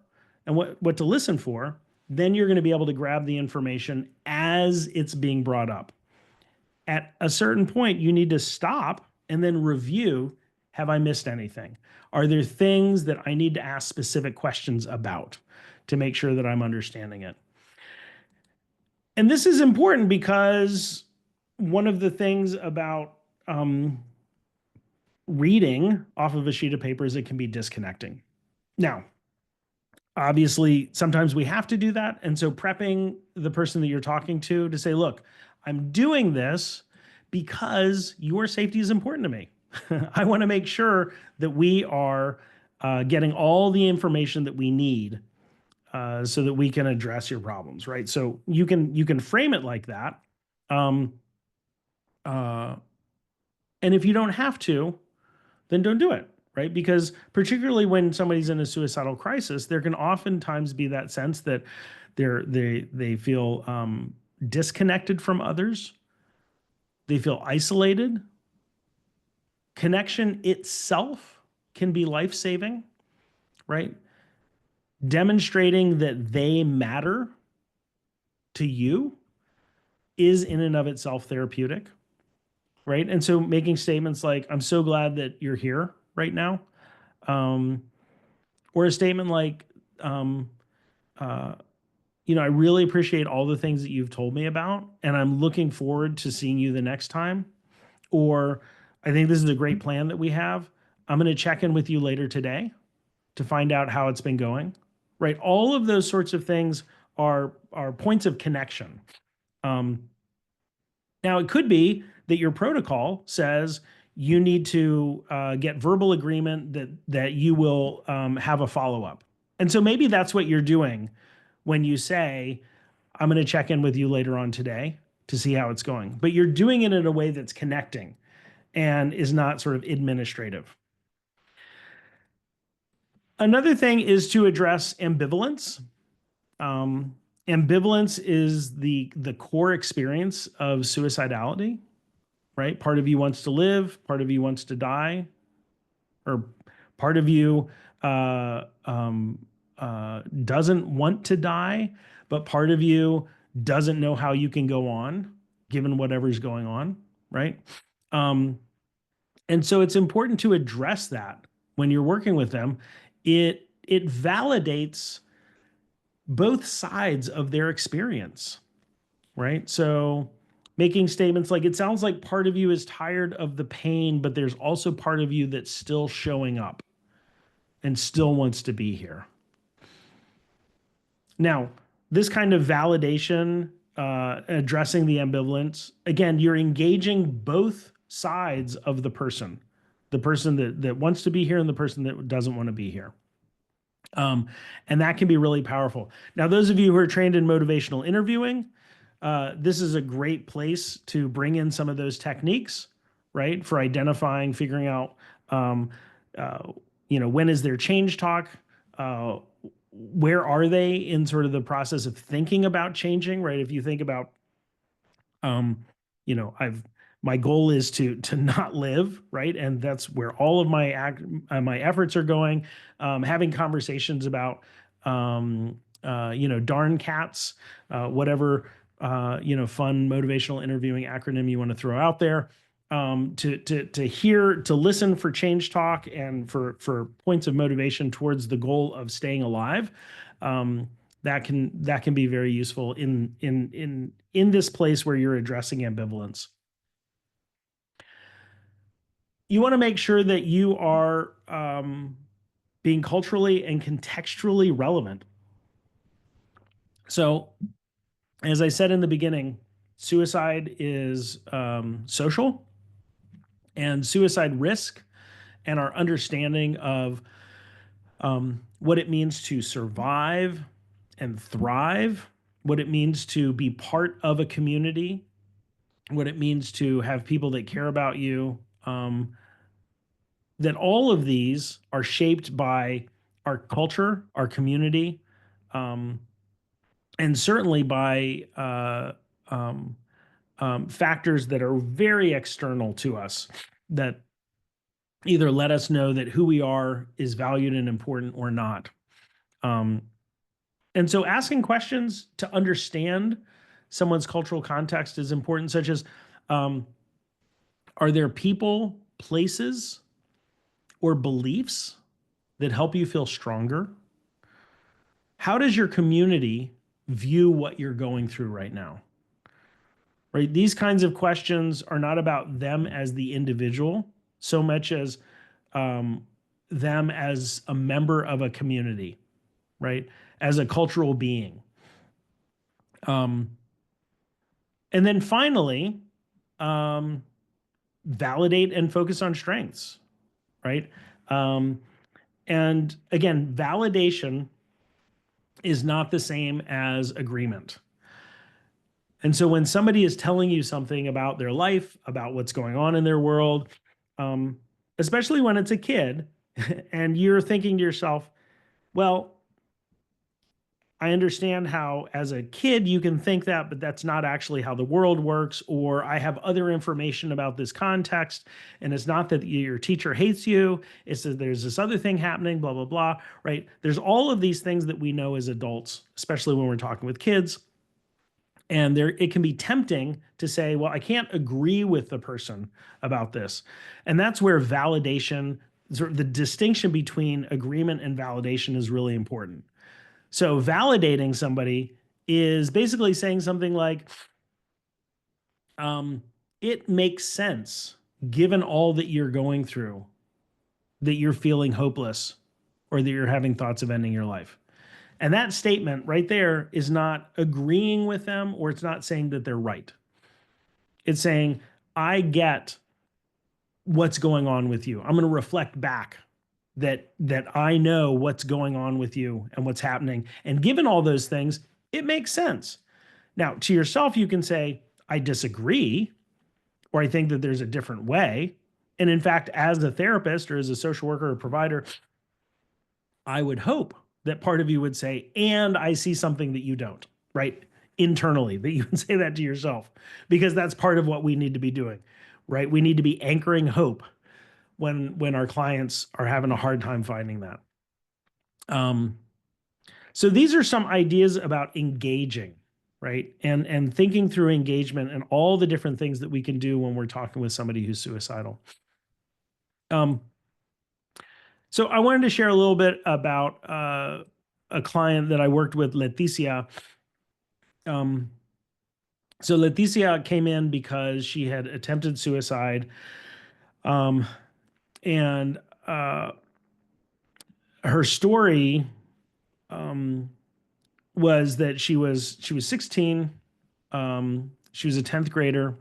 and what to listen for, then you're going to be able to grab the information as it's being brought up. At a certain point, you need to stop and then review, have I missed anything? Are there things that I need to ask specific questions about to make sure that I'm understanding it? And this is important because one of the things about reading off of a sheet of paper is it can be disconnecting. Now, obviously, sometimes we have to do that. And so prepping the person that you're talking to say, look, I'm doing this because your safety is important to me. I want to make sure that we are getting all the information that we need so that we can address your problems, right? So you can frame it like that. Um, uh, and if you don't have to, then don't do it, right? Because particularly when somebody's in a suicidal crisis, there can oftentimes be that sense that they feel disconnected from others, they feel isolated. Connection itself can be life-saving, right? Demonstrating that they matter to you is in and of itself therapeutic, right? And so making statements like, I'm so glad that you're here right now. Um, or a statement like, um, uh, I really appreciate all the things that you've told me about, and I'm looking forward to seeing you the next time. Or I think this is a great plan that we have. I'm going to check in with you later today to find out how it's been going, right? All of those sorts of things are points of connection. Um, Now, it could be that your protocol says you need to get verbal agreement that you will have a follow up, and so maybe that's what you're doing when you say, "I'm going to check in with you later on today to see how it's going." But you're doing it in a way that's connecting and is not sort of administrative. Another thing is to address ambivalence. Um, Ambivalence is the core experience of suicidality, right? Part of you wants to live, part of you wants to die, or part of you doesn't want to die, but part of you doesn't know how you can go on given whatever's going on, right? Um, and so it's important to address that when you're working with them. It validates both sides of their experience, right? So making statements like, it sounds like part of you is tired of the pain, but there's also part of you that's still showing up and still wants to be here. Now, this kind of validation, addressing the ambivalence, again, you're engaging both sides of the person that wants to be here and the person that doesn't want to be here. And that can be really powerful. Now, those of you who are trained in motivational interviewing, this is a great place to bring in some of those techniques, right? For identifying, figuring out, um, uh, when is their change talk? Uh, where are they in sort of the process of thinking about changing, right? If you think about, um, I've my goal is to not live, right, and that's where all of my efforts are going. Having conversations about, darn cats, whatever fun motivational interviewing acronym you want to throw out there. To listen for change talk and for points of motivation towards the goal of staying alive. That can be very useful in this place where you're addressing ambivalence. You want to make sure that you are being culturally and contextually relevant. So, as I said in the beginning, suicide is social, and suicide risk and our understanding of what it means to survive and thrive, what it means to be part of a community, what it means to have people that care about you, that all of these are shaped by our culture, our community, um, and certainly by factors that are very external to us that either let us know that who we are is valued and important or not. Um, and so asking questions to understand someone's cultural context is important, such as, um, are there people, places, or beliefs that help you feel stronger? How does your community view what you're going through right now? Right? These kinds of questions are not about them as the individual so much as them as a member of a community, right? As a cultural being. And then finally, um, validate and focus on strengths, right? Um, and again, validation is not the same as agreement. And so when somebody is telling you something about their life, about what's going on in their world, especially when it's a kid, And you're thinking to yourself, well, I understand how as a kid you can think that, but that's not actually how the world works. Or I have other information about this context, and it's not that your teacher hates you, it's that there's this other thing happening, blah, blah, blah, right? There's all of these things that we know as adults, especially when we're talking with kids. And there, it can be tempting to say, well, I can't agree with the person about this. And that's where validation, sort of the distinction between agreement and validation is really important. So validating somebody is basically saying something like, it makes sense given all that you're going through, that you're feeling hopeless or that you're having thoughts of ending your life. And that statement right there is not agreeing with them, or it's not saying that they're right. It's saying, I get what's going on with you. I'm going to reflect back that I know what's going on with you and what's happening. And given all those things, it makes sense. Now, to yourself, you can say, I disagree, or I think that there's a different way. And in fact, as a therapist or as a social worker or provider, I would hope that part of you would say, and I see something that you don't, right? Internally, that you can say that to yourself, because that's part of what we need to be doing, right? We need to be anchoring hope when our clients are having a hard time finding that. So these are some ideas about engaging, right? And thinking through engagement and all the different things that we can do when we're talking with somebody who's suicidal. So I wanted to share a little bit about a client that I worked with, Leticia. So Leticia came in because she had attempted suicide, and her story was that she was 16. She was a 10th grader.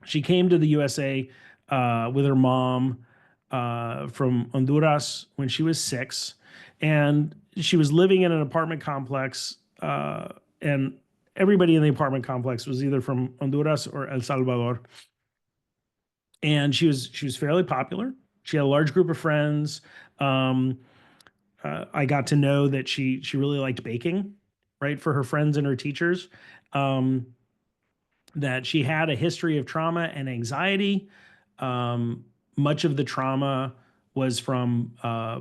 She came to the USA with her mom from Honduras when she was 6, and she was living in an apartment complex, and everybody in the apartment complex was either from Honduras or El Salvador. And she was fairly popular. She had a large group of friends. I got to know that she really liked baking, right, for her friends and her teachers. That she had a history of trauma and anxiety. Much of the trauma was from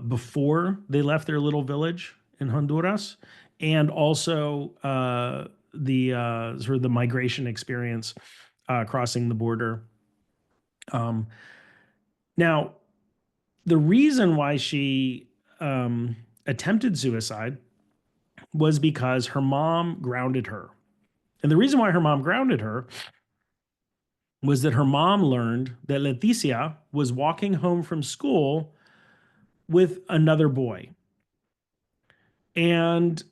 before they left their little village in Honduras, and also the sort of the migration experience crossing the border. Now, the reason why she attempted suicide was because her mom grounded her. And the reason why her mom grounded her was that her mom learned that Leticia was walking home from school with another boy. And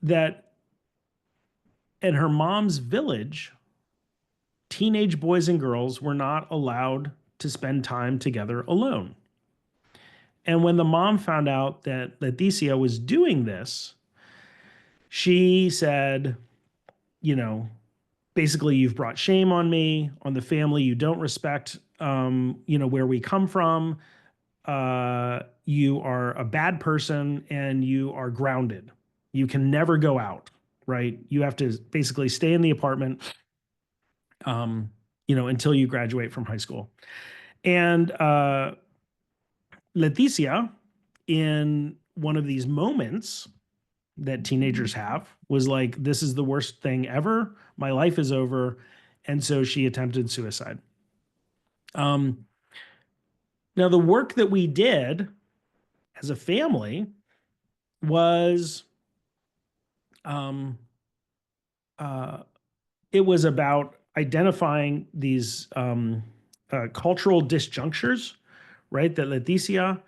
that in her mom's village, teenage boys and girls were not allowed to spend time together alone. And when the mom found out that Leticia was doing this, she said, you know, basically, you've brought shame on me, on the family. You don't respect, where we come from. You are a bad person and you are grounded. You can never go out, right? You have to basically stay in the apartment, until you graduate from high school. And Leticia, in one of these moments that teenagers have, was like, this is the worst thing ever. My life is over. And so she attempted suicide. Now, the work that we did as a family was it was about identifying these cultural disjunctures, right? That Leticia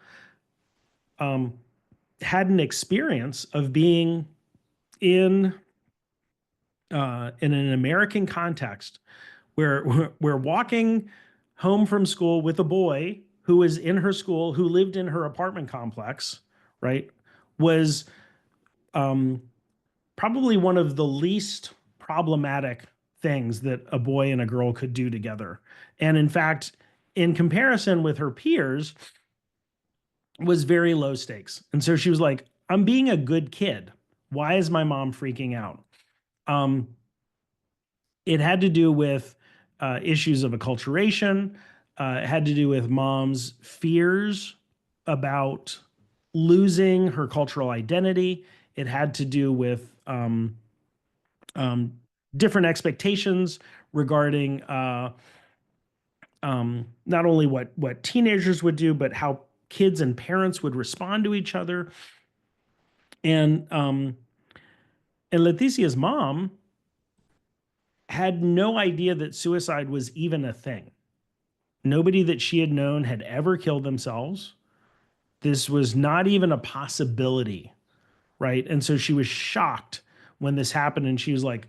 had an experience of being in an American context where we're walking home from school with a boy who was in her school, who lived in her apartment complex, right? Was probably one of the least problematic things that a boy and a girl could do together. And in fact, in comparison with her peers, was very low stakes. And so she was like, I'm being a good kid. Why is my mom freaking out? Um, it had to do with issues of acculturation. It had to do with mom's fears about losing her cultural identity. It had to do with um, different expectations regarding not only what teenagers would do, but how kids and parents would respond to each other. And and Leticia's mom had no idea that suicide was even a thing. Nobody that she had known had ever killed themselves. This was not even a possibility, right? And so she was shocked when this happened, and she was like,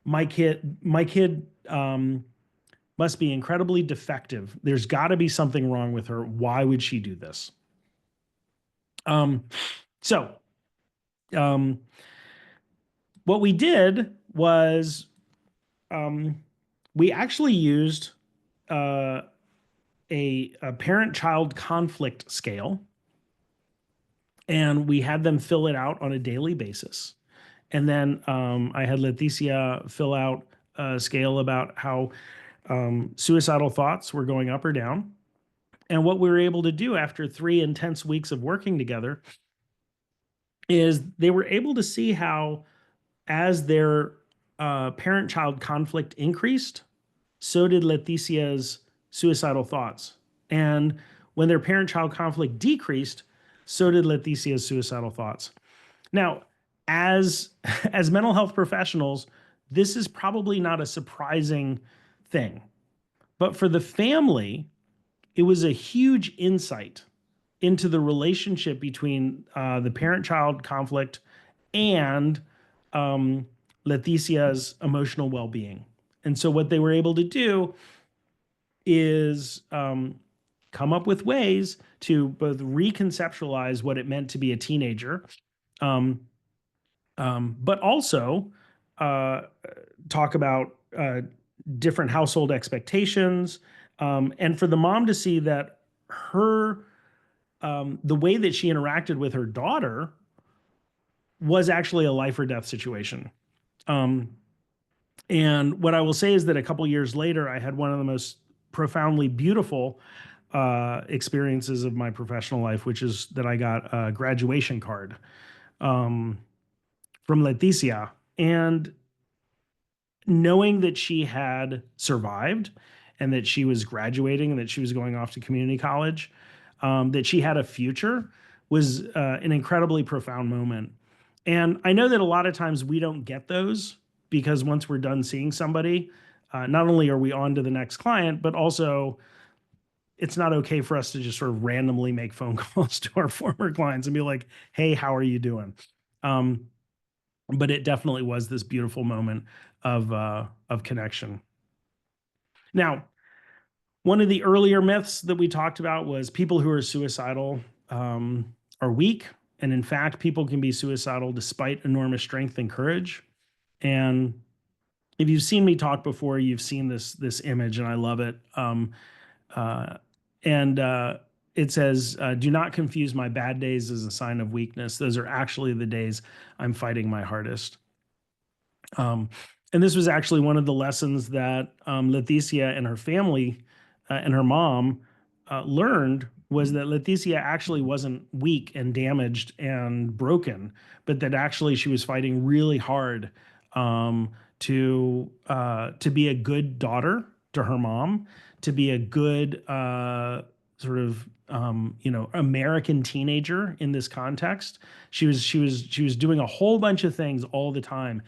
my kid must be incredibly defective. There's got to be something wrong with her. Why would she do this?" Um, so um, what we did was we actually used uh, a parent-child conflict scale, and we had them fill it out on a daily basis. And then I had Leticia fill out a scale about how suicidal thoughts were going up or down. And what we were able to do after 3 intense weeks of working together is they were able to see how, as their parent child conflict increased, so did Leticia's suicidal thoughts. And when their parent child conflict decreased, so did Leticia's suicidal thoughts. Now, as as mental health professionals, this is probably not a surprising thing. But for the family, it was a huge insight into the relationship between the parent-child conflict and um, Leticia's emotional well-being. And so what they were able to do is come up with ways to both reconceptualize what it meant to be a teenager, um, but also uh, talk about different household expectations, and for the mom to see that her the way that she interacted with her daughter was actually a life or death situation. Um, and what I will say is that a couple years later, I had one of the most profoundly beautiful experiences of my professional life, which is that I got a graduation card um, from Leticia. And knowing that she had survived and that she was graduating and that she was going off to community college, that she had a future was an incredibly profound moment. And I know that a lot of times we don't get those because once we're done seeing somebody, not only are we on to the next client, but also it's not okay for us to just sort of randomly make phone calls to our former clients and be like, "Hey, how are you doing?" Um, but it definitely was this beautiful moment of connection. Now, one of the earlier myths that we talked about was people who are suicidal are weak, and in fact, people can be suicidal despite enormous strength and courage. And if you've seen me talk before, you've seen this image, and I love it. Uh, and it says, "Do not confuse my bad days as a sign of weakness. Those are actually the days I'm fighting my hardest." And this was actually one of the lessons that Leticia and her family and her mom learned, was that Leticia actually wasn't weak and damaged and broken, but that actually she was fighting really hard um, to be a good daughter to her mom, to be a good sort of American teenager in this context. She was doing a whole bunch of things all the time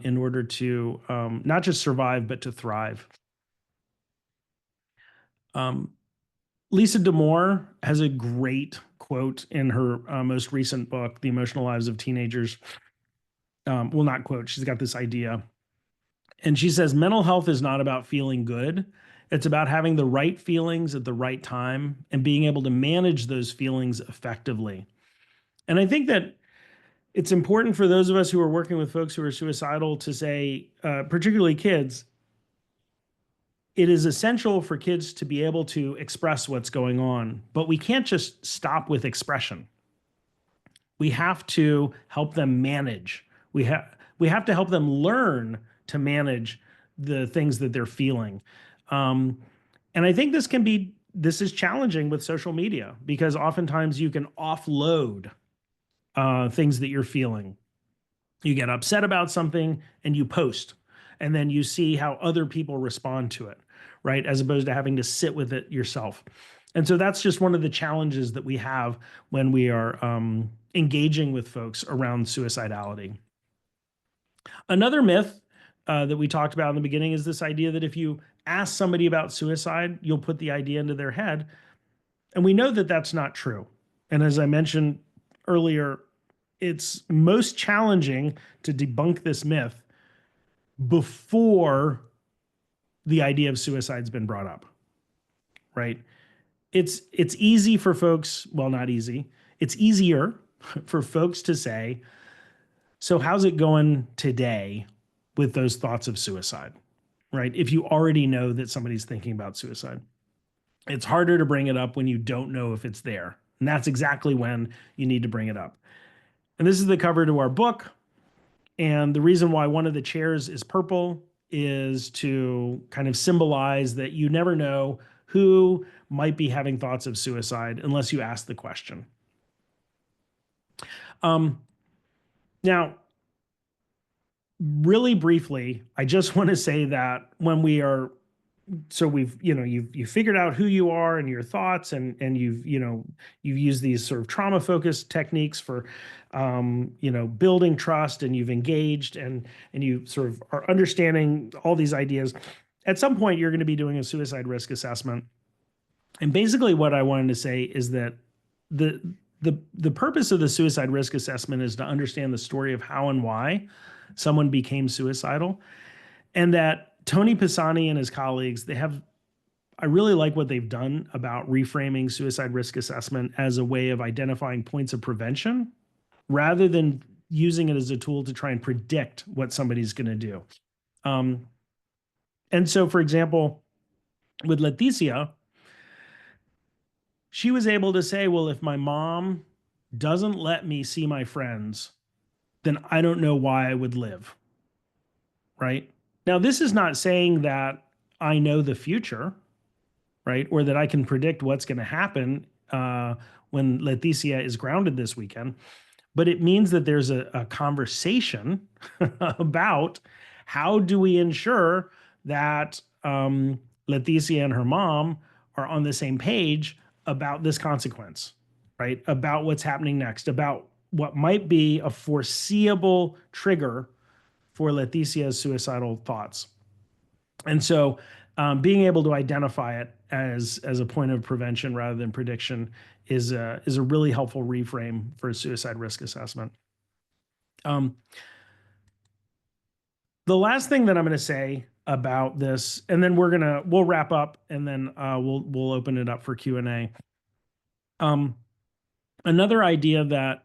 in order to not just survive but to thrive. Um, Lisa D'Amour has a great quote in her most recent book, The Emotional Lives of Teenagers. Well, not quote, she's got this idea. And she says, mental health is not about feeling good. It's about having the right feelings at the right time and being able to manage those feelings effectively. And I think that it's important for those of us who are working with folks who are suicidal to say, particularly kids, it is essential for kids to be able to express what's going on, but we can't just stop with expression. We have to help them manage. We have to help them learn to manage the things that they're feeling. Um, and I think this is challenging with social media because oftentimes you can offload things that you're feeling. You get upset about something and you post, and then you see how other people respond to it, right? As opposed to having to sit with it yourself. And so that's just one of the challenges that we have when we are engaging with folks around suicidality. Another myth that we talked about in the beginning is this idea that if you ask somebody about suicide, you'll put the idea into their head. And we know that that's not true. And as I mentioned earlier, it's most challenging to debunk this myth before the idea of suicide's been brought up, right? It's easy for folks, well, not easy. It's easier for folks to say, so how's it going today with those thoughts of suicide, right? If you already know that somebody's thinking about suicide. It's harder to bring it up when you don't know if it's there. And that's exactly when you need to bring it up. And this is the cover to our book. And the reason why one of the chairs is purple is to kind of symbolize that you never know who might be having thoughts of suicide unless you ask the question. Now, really briefly, I just want to say that when we are so you've figured out who you are and your thoughts, and you've used these sort of trauma focused techniques for building trust, and you've engaged, and you sort of are understanding all these ideas. At some point you're going to be doing a suicide risk assessment, and basically what I wanted to say is that the purpose of the suicide risk assessment is to understand the story of how and why someone became suicidal, and that Tony Pisani and his colleagues, I really like what they've done about reframing suicide risk assessment as a way of identifying points of prevention rather than using it as a tool to try and predict what somebody's going to do. And so, for example, with Leticia, she was able to say, well, if my mom doesn't let me see my friends, then I don't know why I would live, right? Now, this is not saying that I know the future, right? Or that I can predict what's going to happen when Leticia is grounded this weekend. But it means that there's a conversation about how do we ensure that Leticia and her mom are on the same page about this consequence, right? About what's happening next, about what might be a foreseeable trigger for Leticia's suicidal thoughts. And so being able to identify it as a point of prevention rather than prediction is a really helpful reframe for a suicide risk assessment. The last thing that I'm going to say about this, and then we'll wrap up, and then we'll open it up for Q&A. Another idea that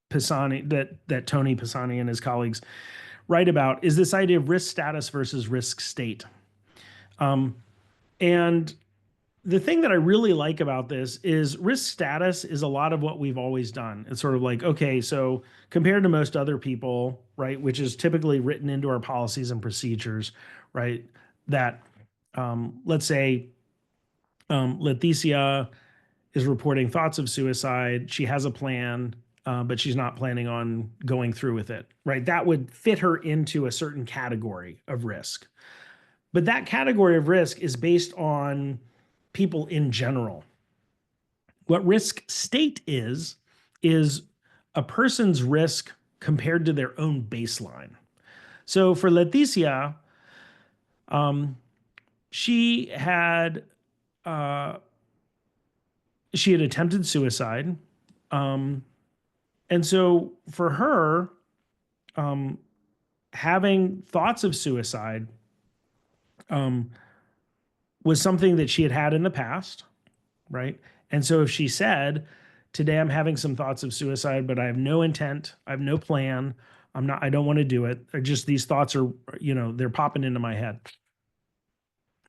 that Tony Pisani and his colleagues write about is this idea of risk status versus risk state. And the thing that I really like about this is risk status is a lot of what we've always done. It's sort of like, okay, so compared to most other people, right, which is typically written into our policies and procedures, right, that let's say Leticia is reporting thoughts of suicide. She has a plan, but she's not planning on going through with it, right? That would fit her into a certain category of risk. But that category of risk is based on people in general. What risk state is a person's risk compared to their own baseline. So for Leticia, she had attempted suicide. And so for her, having thoughts of suicide was something that she had had in the past, right? And so if she said, today I'm having some thoughts of suicide, but I have no intent, I have no plan, I don't want to do it. Or just these thoughts are, they're popping into my head.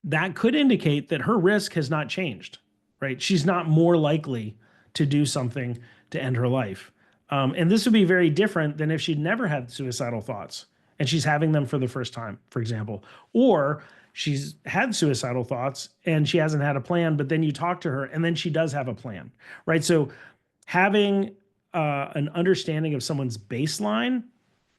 That could indicate that her risk has not changed, right? She's not more likely to do something to end her life. And this would be very different than if she'd never had suicidal thoughts and she's having them for the first time, for example. Or she's had suicidal thoughts and she hasn't had a plan, but then you talk to her and then she does have a plan, right? So having an understanding of someone's baseline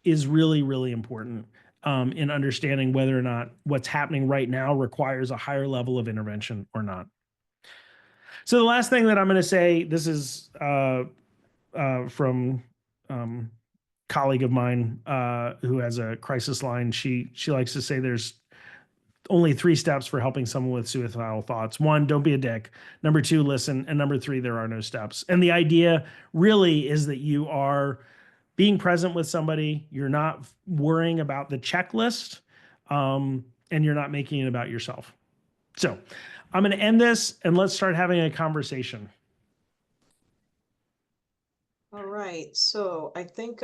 is really, really important in understanding whether or not what's happening right now requires a higher level of intervention or not. So the last thing that I'm going to say, this is from colleague of mine who has a crisis line. She likes to say there's only 3 steps for helping someone with suicidal thoughts. 1, don't be a dick. Number 2, listen. And number 3, there are no steps. And the idea really is that you are being present with somebody, you're not worrying about the checklist, and you're not making it about yourself. So I'm going to end this and let's start having a conversation. All right, so I think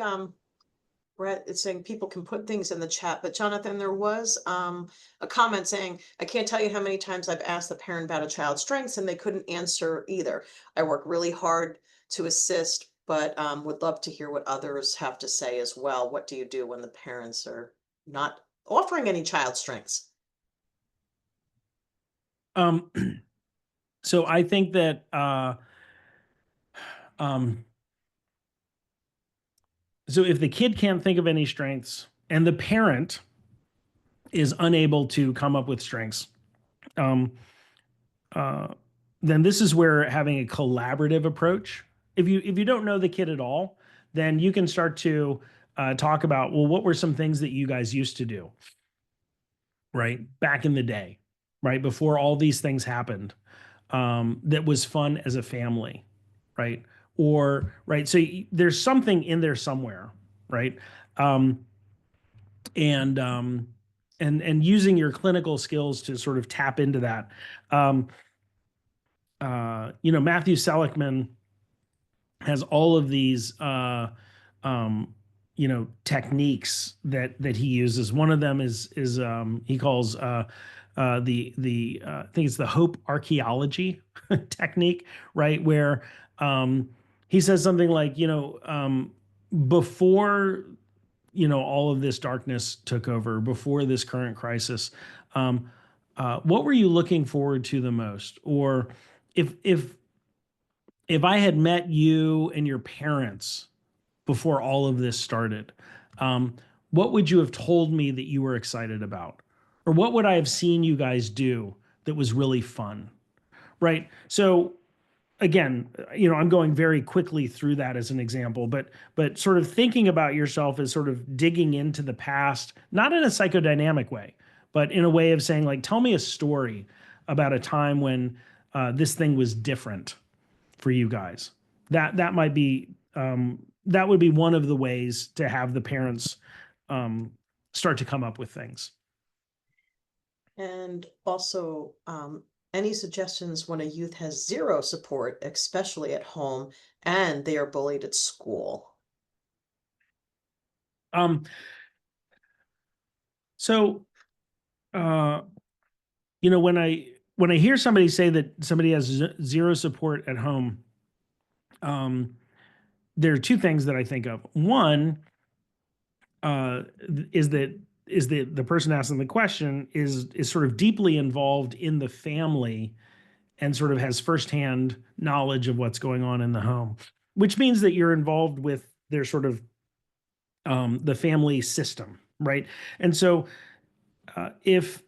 Brett is saying people can put things in the chat, but Jonathan, there was a comment saying, I can't tell you how many times I've asked the parent about a child's strengths and they couldn't answer either. I work really hard to assist, but would love to hear what others have to say as well. What do you do when the parents are not offering any child strengths? So I think that so if the kid can't think of any strengths and the parent is unable to come up with strengths, um, then this is where having a collaborative approach. If you don't know the kid at all, then you can start to talk about, well, what were some things that you guys used to do, right, back in the day, right, before all these things happened, that was fun as a family, right? Or right, so there's something in there somewhere, right? Um, and using your clinical skills to sort of tap into that. Matthew Seligman has all of these techniques that he uses. One of them is he calls I think it's the hope archaeology technique, right? Where he says something like, before all of this darkness took over, before this current crisis, what were you looking forward to the most? Or if I had met you and your parents before all of this started, um, what would you have told me that you were excited about? Or what would I have seen you guys do that was really fun? Right. So again, I'm going very quickly through that as an example, but sort of thinking about yourself as sort of digging into the past, not in a psychodynamic way, but in a way of saying, like, tell me a story about a time when this thing was different for you guys. That might be that would be one of the ways to have the parents start to come up with things. And also, any suggestions when a youth has zero support, especially at home, and they are bullied at school? Um, so, uh, when I hear somebody say that somebody has zero support at home, um, there are 2 things that I think of. One is that the person asking the question is sort of deeply involved in the family and sort of has firsthand knowledge of what's going on in the home, which means that you're involved with their sort of the family system, right? And so if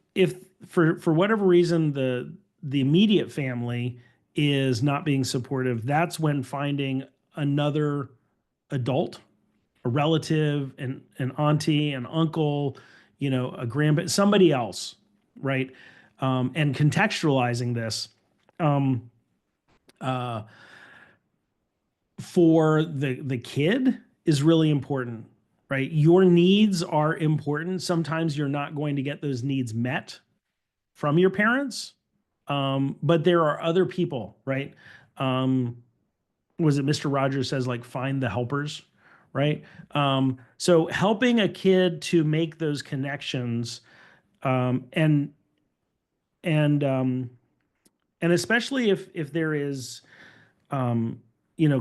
for whatever reason the immediate family is not being supportive, that's when finding another adult, a relative, an auntie, an uncle, a grandpa, somebody else, right? And contextualizing this uh, for the kid is really important, right? Your needs are important. Sometimes you're not going to get those needs met from your parents, but there are other people, right? Was it Mr. Rogers says, like, find the helpers, right? So helping a kid to make those connections, um, and and um, and especially if there is, um,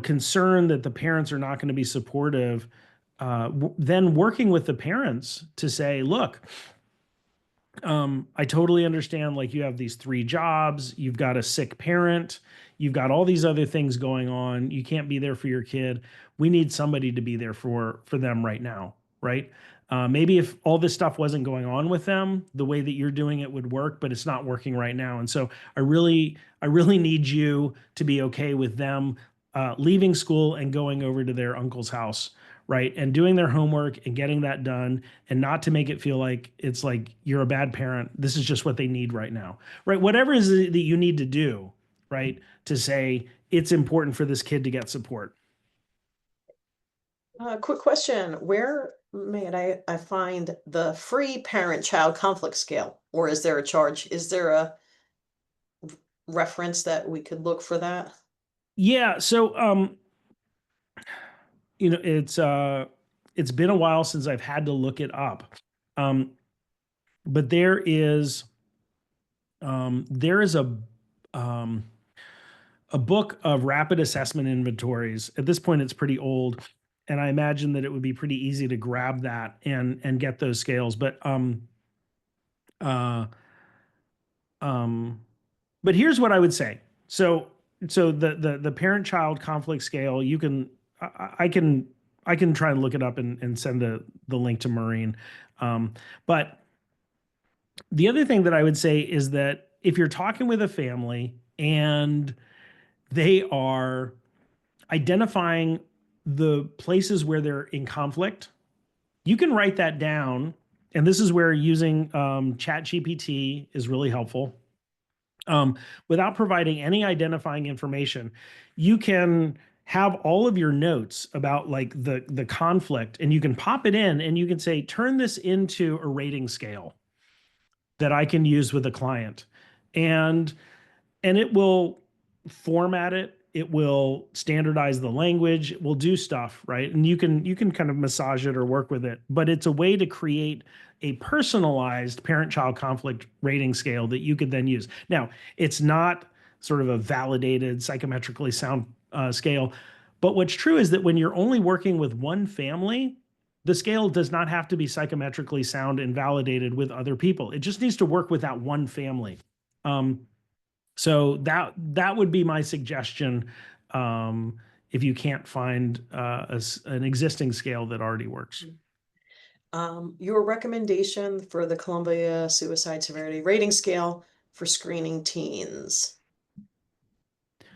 concern that the parents are not going to be supportive, then working with the parents to say, look, I totally understand. Like, you have these three jobs, you've got a sick parent, you've got all these other things going on. You can't be there for your kid. We need somebody to be there for them right now, right? Maybe if all this stuff wasn't going on with them, the way that you're doing it would work, but it's not working right now. And so I really need you to be okay with them leaving school and going over to their uncle's house, right? And doing their homework and getting that done, and not to make it feel like it's like you're a bad parent. This is just what they need right now, right? Whatever it is that you need to do, right? To say it's important for this kid to get support. Quick question, where may I find the free parent-child conflict scale? Or is there a charge? Is there a reference that we could look for that? Yeah. So, it's been a while since I've had to look it up. Um, but there is um, a book of rapid assessment inventories. At this point, it's pretty old, and I imagine that it would be pretty easy to grab that and get those scales. Uh, um, but here's what I would say. So the parent child conflict scale, you can I can I can try and look it up and send the link to Maureen. But the other thing that I would say is that if you're talking with a family and they are identifying the places where they're in conflict, you can write that down. And this is where using Chat GPT is really helpful. Without providing any identifying information, you can have all of your notes about like the conflict, and you can pop it in and you can say, turn this into a rating scale that I can use with a client. And it will format it, it will standardize the language, it will do stuff, right? And you can kind of massage it or work with it, but it's a way to create a personalized parent child conflict rating scale that you could then use. Now, it's not sort of a validated psychometrically sound scale, but what's true is that when you're only working with one family, the scale does not have to be psychometrically sound and validated with other people. It just needs to work with that one family. um, so that would be my suggestion, if you can't find an existing scale that already works. Your recommendation for the Columbia Suicide Severity Rating Scale for screening teens.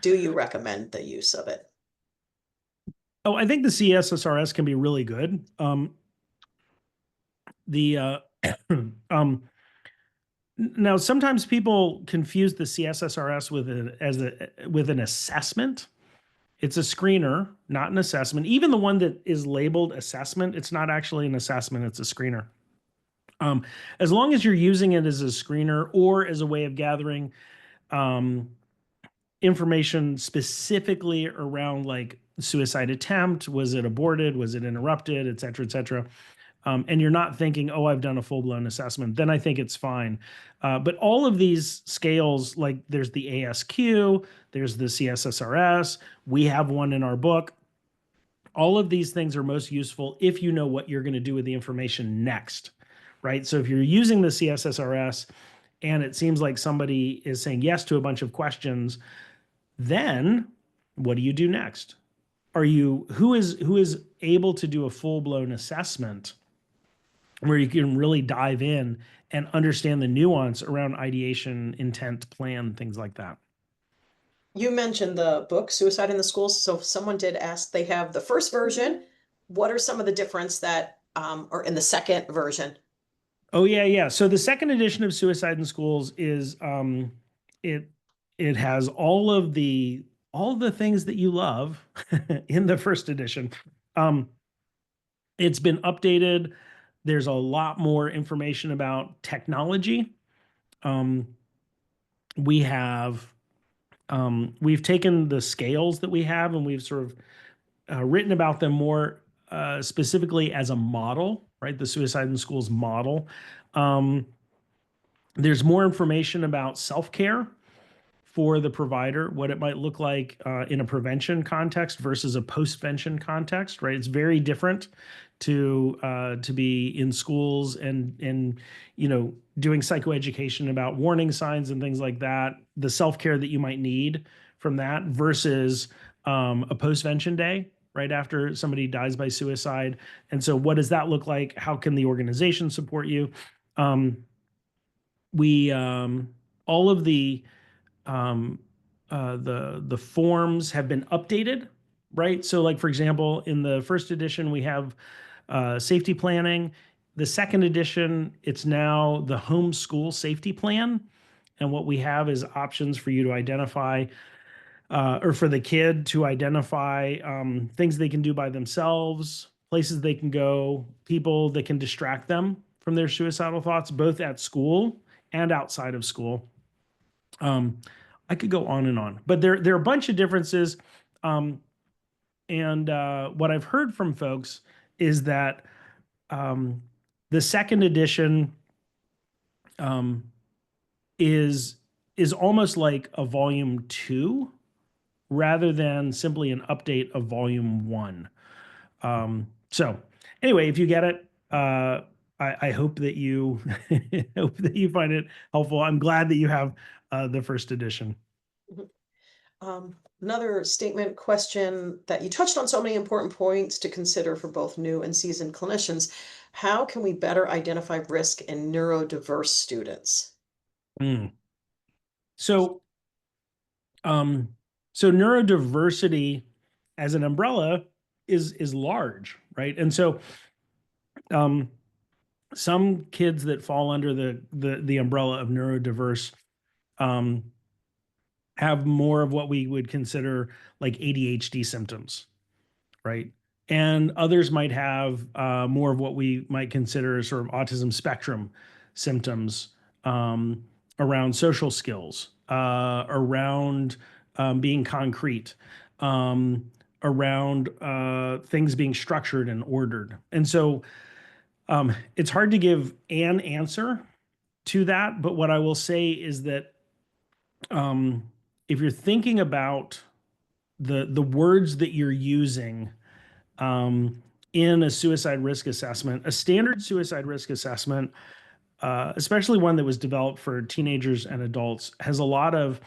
Do you recommend the use of it? Oh, I think the CSSRS can be really good. The um, Now sometimes people confuse the CSSRS with an assessment. It's a screener, not an assessment. Even the one that is labeled assessment, it's not actually an assessment, it's a screener. As long as you're using it as a screener or as a way of gathering um, information specifically around like suicide attempt, was it aborted, was it interrupted, et cetera, et cetera. And you're not thinking, oh, I've done a full blown assessment, then I think it's fine. But all of these scales, like there's the ASQ, there's the CSSRS, we have one in our book. All of these things are most useful if you know what you're going to do with the information next, right? So if you're using the CSSRS and it seems like somebody is saying yes to a bunch of questions, then what do you do next? Who is able to do a full blown assessment where you can really dive in and understand the nuance around ideation, intent, plan, things like that? You mentioned the book Suicide in the Schools. So if someone did ask, they have the first version. What are some of the difference that are in the second version? Oh yeah, yeah. So the second edition of Suicide in Schools is it it has all the things that you love in the first edition. Um, it's been updated. There's a lot more information about technology. Um, we have we've taken the scales that we have and we've sort of written about them more specifically as a model, right? The Suicide in Schools model. Um, there's more information about self-care for the provider, what it might look like in a prevention context versus a postvention context, right? It's very different to be in schools and doing psychoeducation about warning signs and things like that, the self-care that you might need from that versus a postvention day right after somebody dies by suicide. And so what does that look like? How can the organization support you? We all of um, the forms have been updated, right? So, like for example, in the first edition, we have safety planning. The second edition, it's now the homeschool safety plan, and what we have is options for you to identify, or for the kid to identify things they can do by themselves, places they can go, people that can distract them from their suicidal thoughts, both at school and outside of school. Um, I could go on and on, but there are a bunch of differences. Um, and what I've heard from folks is that um, the second edition um, is is almost like a volume two rather than simply an update of volume one. So anyway, if you get it, I hope that you hope that you find it helpful. I'm glad that you have the first edition. Another statement question that you touched on so many important points to consider for both new and seasoned clinicians. How can we better identify risk in neurodiverse students? Mm. So, um, so neurodiversity as an umbrella is large, right? And so, um, some kids that fall under the umbrella of neurodiverse um, have more of what we would consider like ADHD symptoms, right? And others might have more of what we might consider sort of autism spectrum symptoms around social skills, around being concrete, around things being structured and ordered. And so it's hard to give an answer to that, but what I will say is that um, if you're thinking about the words that you're using um, in a suicide risk assessment, a standard suicide risk assessment, especially one that was developed for teenagers and adults, has a lot of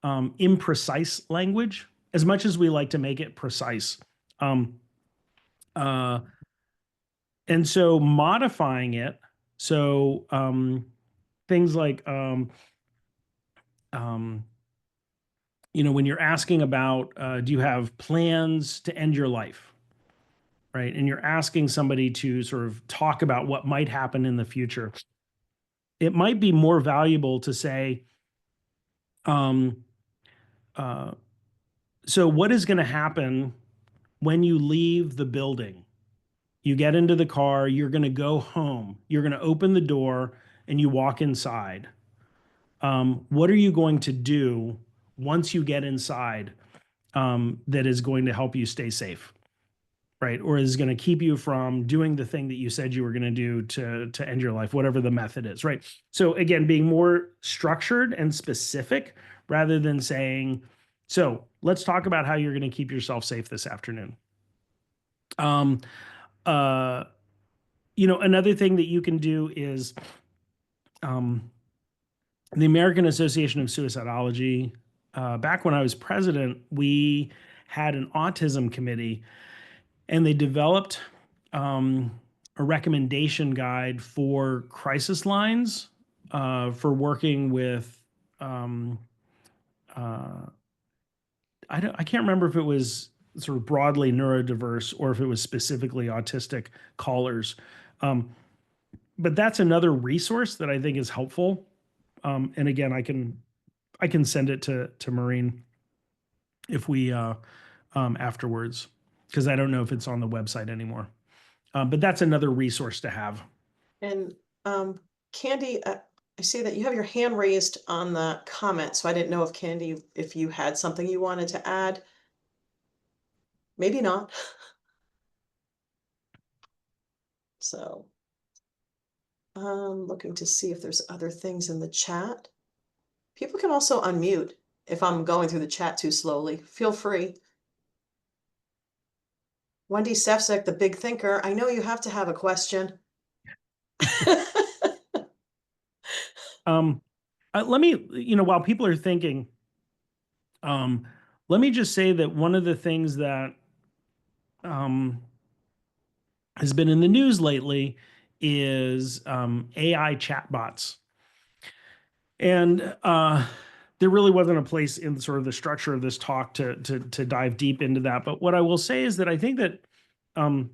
imprecise language, as much as we like to make it precise. Um, uh, and so modifying it, so things like, um, when you're asking about, do you have plans to end your life? Right. And you're asking somebody to sort of talk about what might happen in the future. It might be more valuable to say, um, uh, so what is going to happen when you leave the building? You get into the car, you're going to go home, you're going to open the door, and you walk inside. What are you going to do once you get inside that is going to help you stay safe? Right, or is going to keep you from doing the thing that you said you were going to do to end your life, whatever the method is, right? So again, being more structured and specific rather than saying, so let's talk about how you're going to keep yourself safe this afternoon. um uh Another thing that you can do is um the American Association of Suicidology, back when I was president, we had an autism committee, and they developed um, a recommendation guide for crisis lines for working with. Um, uh, I can't remember if it was sort of broadly neurodiverse or if it was specifically autistic callers. Um, but that's another resource that I think is helpful. And again, I can send it to Maureen if we afterwards, because I don't know if it's on the website anymore. But that's another resource to have. And Candy, I see that you have your hand raised on the comment, so I didn't know if Candy, if you had something you wanted to add. Maybe not. So I'm looking to see if there's other things in the chat. People can also unmute if I'm going through the chat too slowly. Feel free. Wendy Sefcik, the big thinker. I know you have to have a question. Let me, while people are thinking, let me just say that one of the things that has been in the news lately is AI chatbots. And there really wasn't a place in sort of the structure of this talk to dive deep into that. But what I will say is that I think that one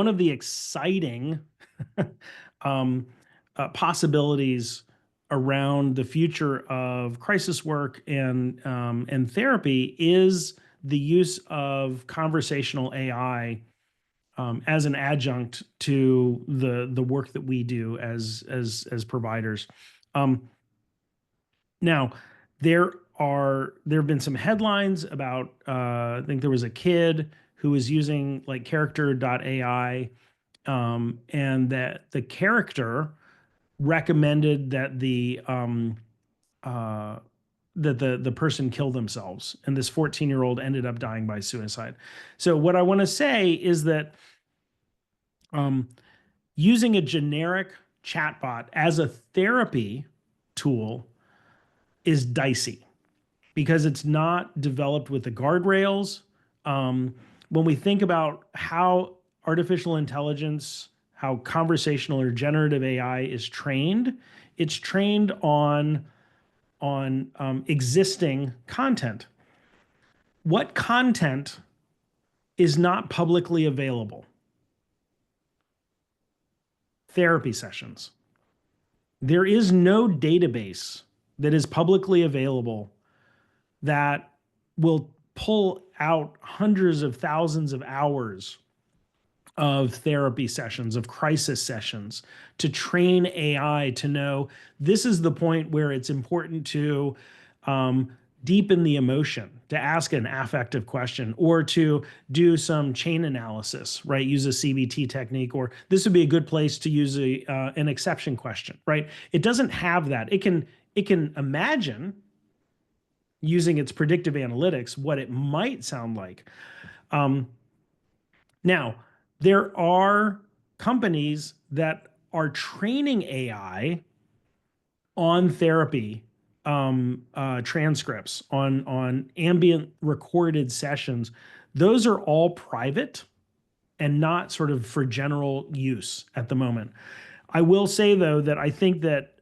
of the exciting possibilities around the future of crisis work and therapy is the use of conversational AI as an adjunct to the work that we do as providers. Now, there have been some headlines about I think there was a kid who was using like character.ai, and that the character recommended that the person kill themselves, and this 14-year-old ended up dying by suicide. So what I want to say is that using a generic chatbot as a therapy tool is dicey because it's not developed with the guardrails. When we think about how artificial intelligence, how conversational or generative AI is trained, it's trained on existing content. What content is not publicly available? Therapy sessions. There is no database that is publicly available that will pull out hundreds of thousands of hours of therapy sessions, of crisis sessions, to train AI to know this is the point where it's important to deepen the emotion, to ask an affective question, or to do some chain analysis, right? Use a CBT technique, or this would be a good place to use an exception question, right? It doesn't have that. It can imagine using its predictive analytics what it might sound like. Now, there are companies that are training AI on therapy transcripts, on ambient recorded sessions. Those are all private and not sort of for general use at the moment. I will say, though, that I think that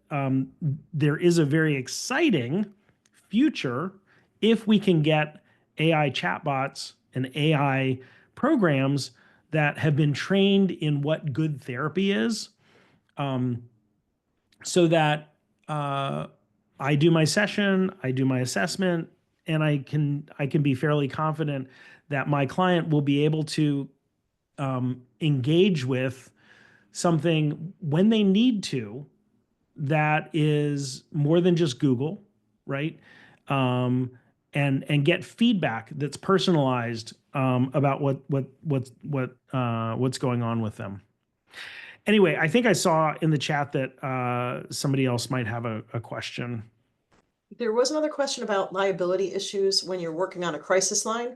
there is a very exciting future if we can get AI chatbots and AI programs that have been trained in what good therapy is, so that I do my session, I do my assessment, and I can be fairly confident that my client will be able to engage with something when they need to that is more than just Google, right? And get feedback that's personalized about what's going on with them. Anyway, I think I saw in the chat that somebody else might have a question. There was another question about liability issues when you're working on a crisis line.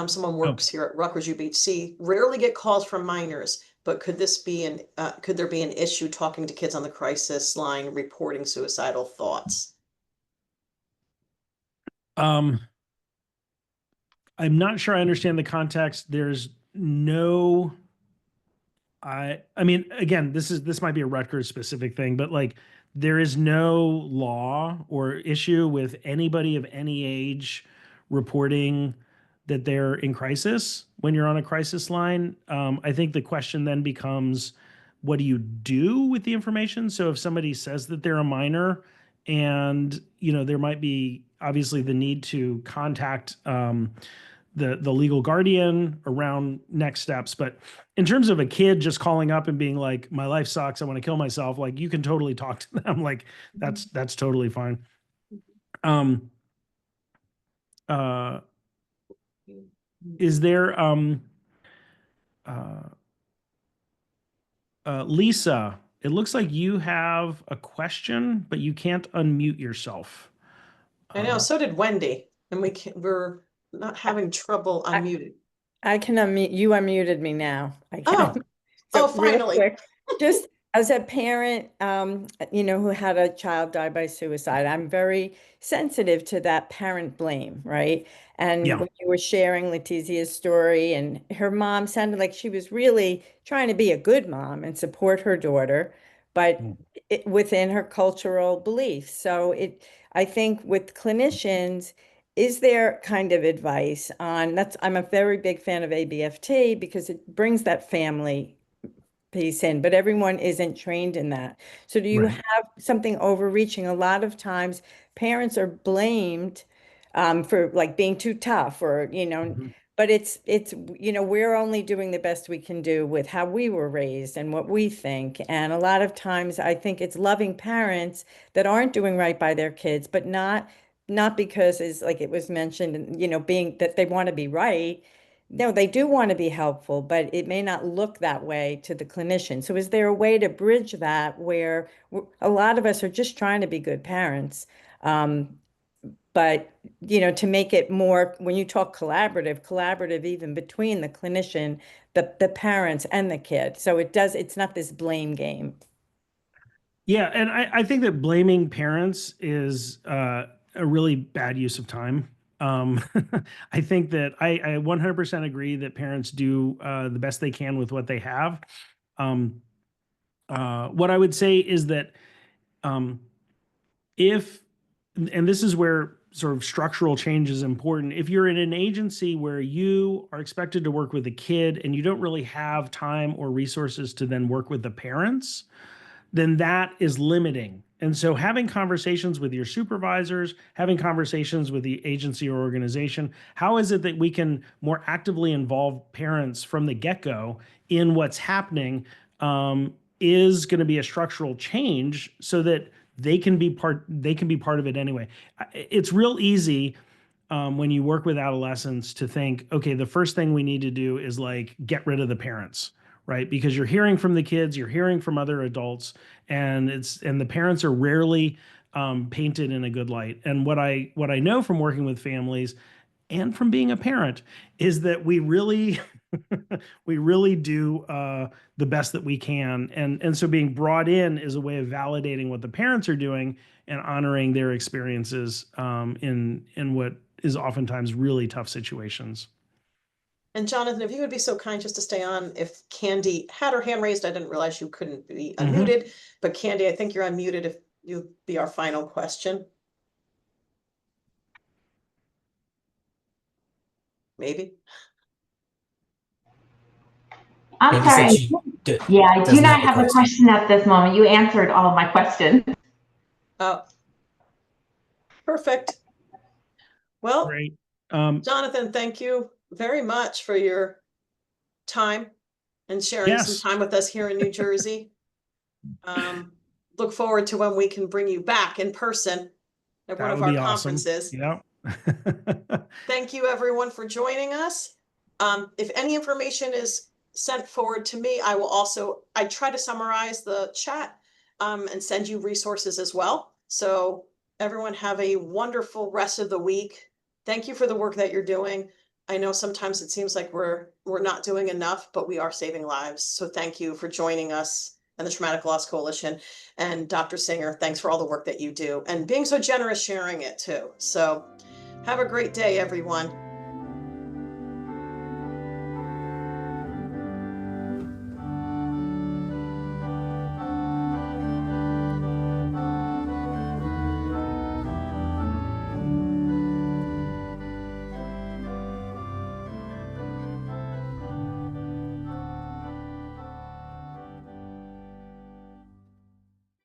Someone works here at Rutgers UBC, rarely get calls from minors, but could there be an issue talking to kids on the crisis line reporting suicidal thoughts? I'm not sure I understand the context. There's no I mean, again, this might be a Rutgers specific thing, but like there is no law or issue with anybody of any age reporting that they're in crisis when you're on a crisis line. I think the question then becomes, what do you do with the information? So if somebody says that they're a minor, and there might be obviously the need to contact the legal guardian around next steps. But in terms of a kid just calling up and being like, my life sucks, I want to kill myself, like you can totally talk to them. Like that's totally fine. Um, uh, is there Lisa, it looks like you have a question, but you can't unmute yourself. I know, so did Wendy, and we're not having trouble I- unmuted. I can unmute, you unmuted me now. I Oh, can. oh, So real finally. quick, just as a parent, who had a child die by suicide, I'm very sensitive to that parent blame, right? And Yeah. when you were sharing Letizia's story, and her mom sounded like she was really trying to be a good mom and support her daughter, but within her cultural beliefs. I think with clinicians, is there kind of advice on that's, I'm a very big fan of ABFT because it brings that family piece in, but everyone isn't trained in that. So do you Right. have something overreaching? A lot of times parents are blamed for like being too tough or, Mhm. but we're only doing the best we can do with how we were raised and what we think. And a lot of times I think it's loving parents that aren't doing right by their kids, but not because, is like it was mentioned, being that they want to be right. No, they do want to be helpful, but it may not look that way to the clinician. So is there a way to bridge that where a lot of us are just trying to be good parents? But, to make it more, when you talk collaborative even between the clinician, the parents and the kid. So it's not this blame game. Yeah, and I think that blaming parents is a really bad use of time. Um, I think that I 100% agree that parents do the best they can with what they have. Um, what I would say is that um, if, and this is where sort of structural change is important, if you're in an agency where you are expected to work with a kid and you don't really have time or resources to then work with the parents, then that is limiting. And so having conversations with your supervisors, having conversations with the agency or organization, how is it that we can more actively involve parents from the get-go in what's happening, is going to be a structural change so that they can be part of it anyway. It's real easy when you work with adolescents to think, okay, the first thing we need to do is like get rid of the parents, right? Because you're hearing from the kids, you're hearing from other adults, and the parents are rarely painted in a good light. And what I know from working with families and from being a parent is that we really we really do the best that we can, and so being brought in is a way of validating what the parents are doing and honoring their experiences in what is oftentimes really tough situations. And Jonathan, if you would be so kind just to stay on, if Candy had her hand raised, I didn't realize you couldn't be Mhm. unmuted, but Candy, I think you're unmuted if you'd be our final question. Maybe. I'm Andy said sorry. she Yeah, I do doesn't not have a have a question. question at this moment. You answered all of my questions. Oh, perfect. Well, Great. Jonathan, thank you very much for your time and sharing some Yes, time with us here in New Jersey. Look forward to when we can bring you back in person at one that of would our be awesome. conferences. Yeah. Thank you everyone for joining us. If any information is sent forward to me, I try to summarize the chat and send you resources as well. So everyone have a wonderful rest of the week. Thank you for the work that you're doing. I know sometimes it seems like we're not doing enough, but we are saving lives. So thank you for joining us and the Traumatic Loss Coalition. And Dr. Singer, thanks for all the work that you do and being so generous sharing it too. So have a great day, everyone.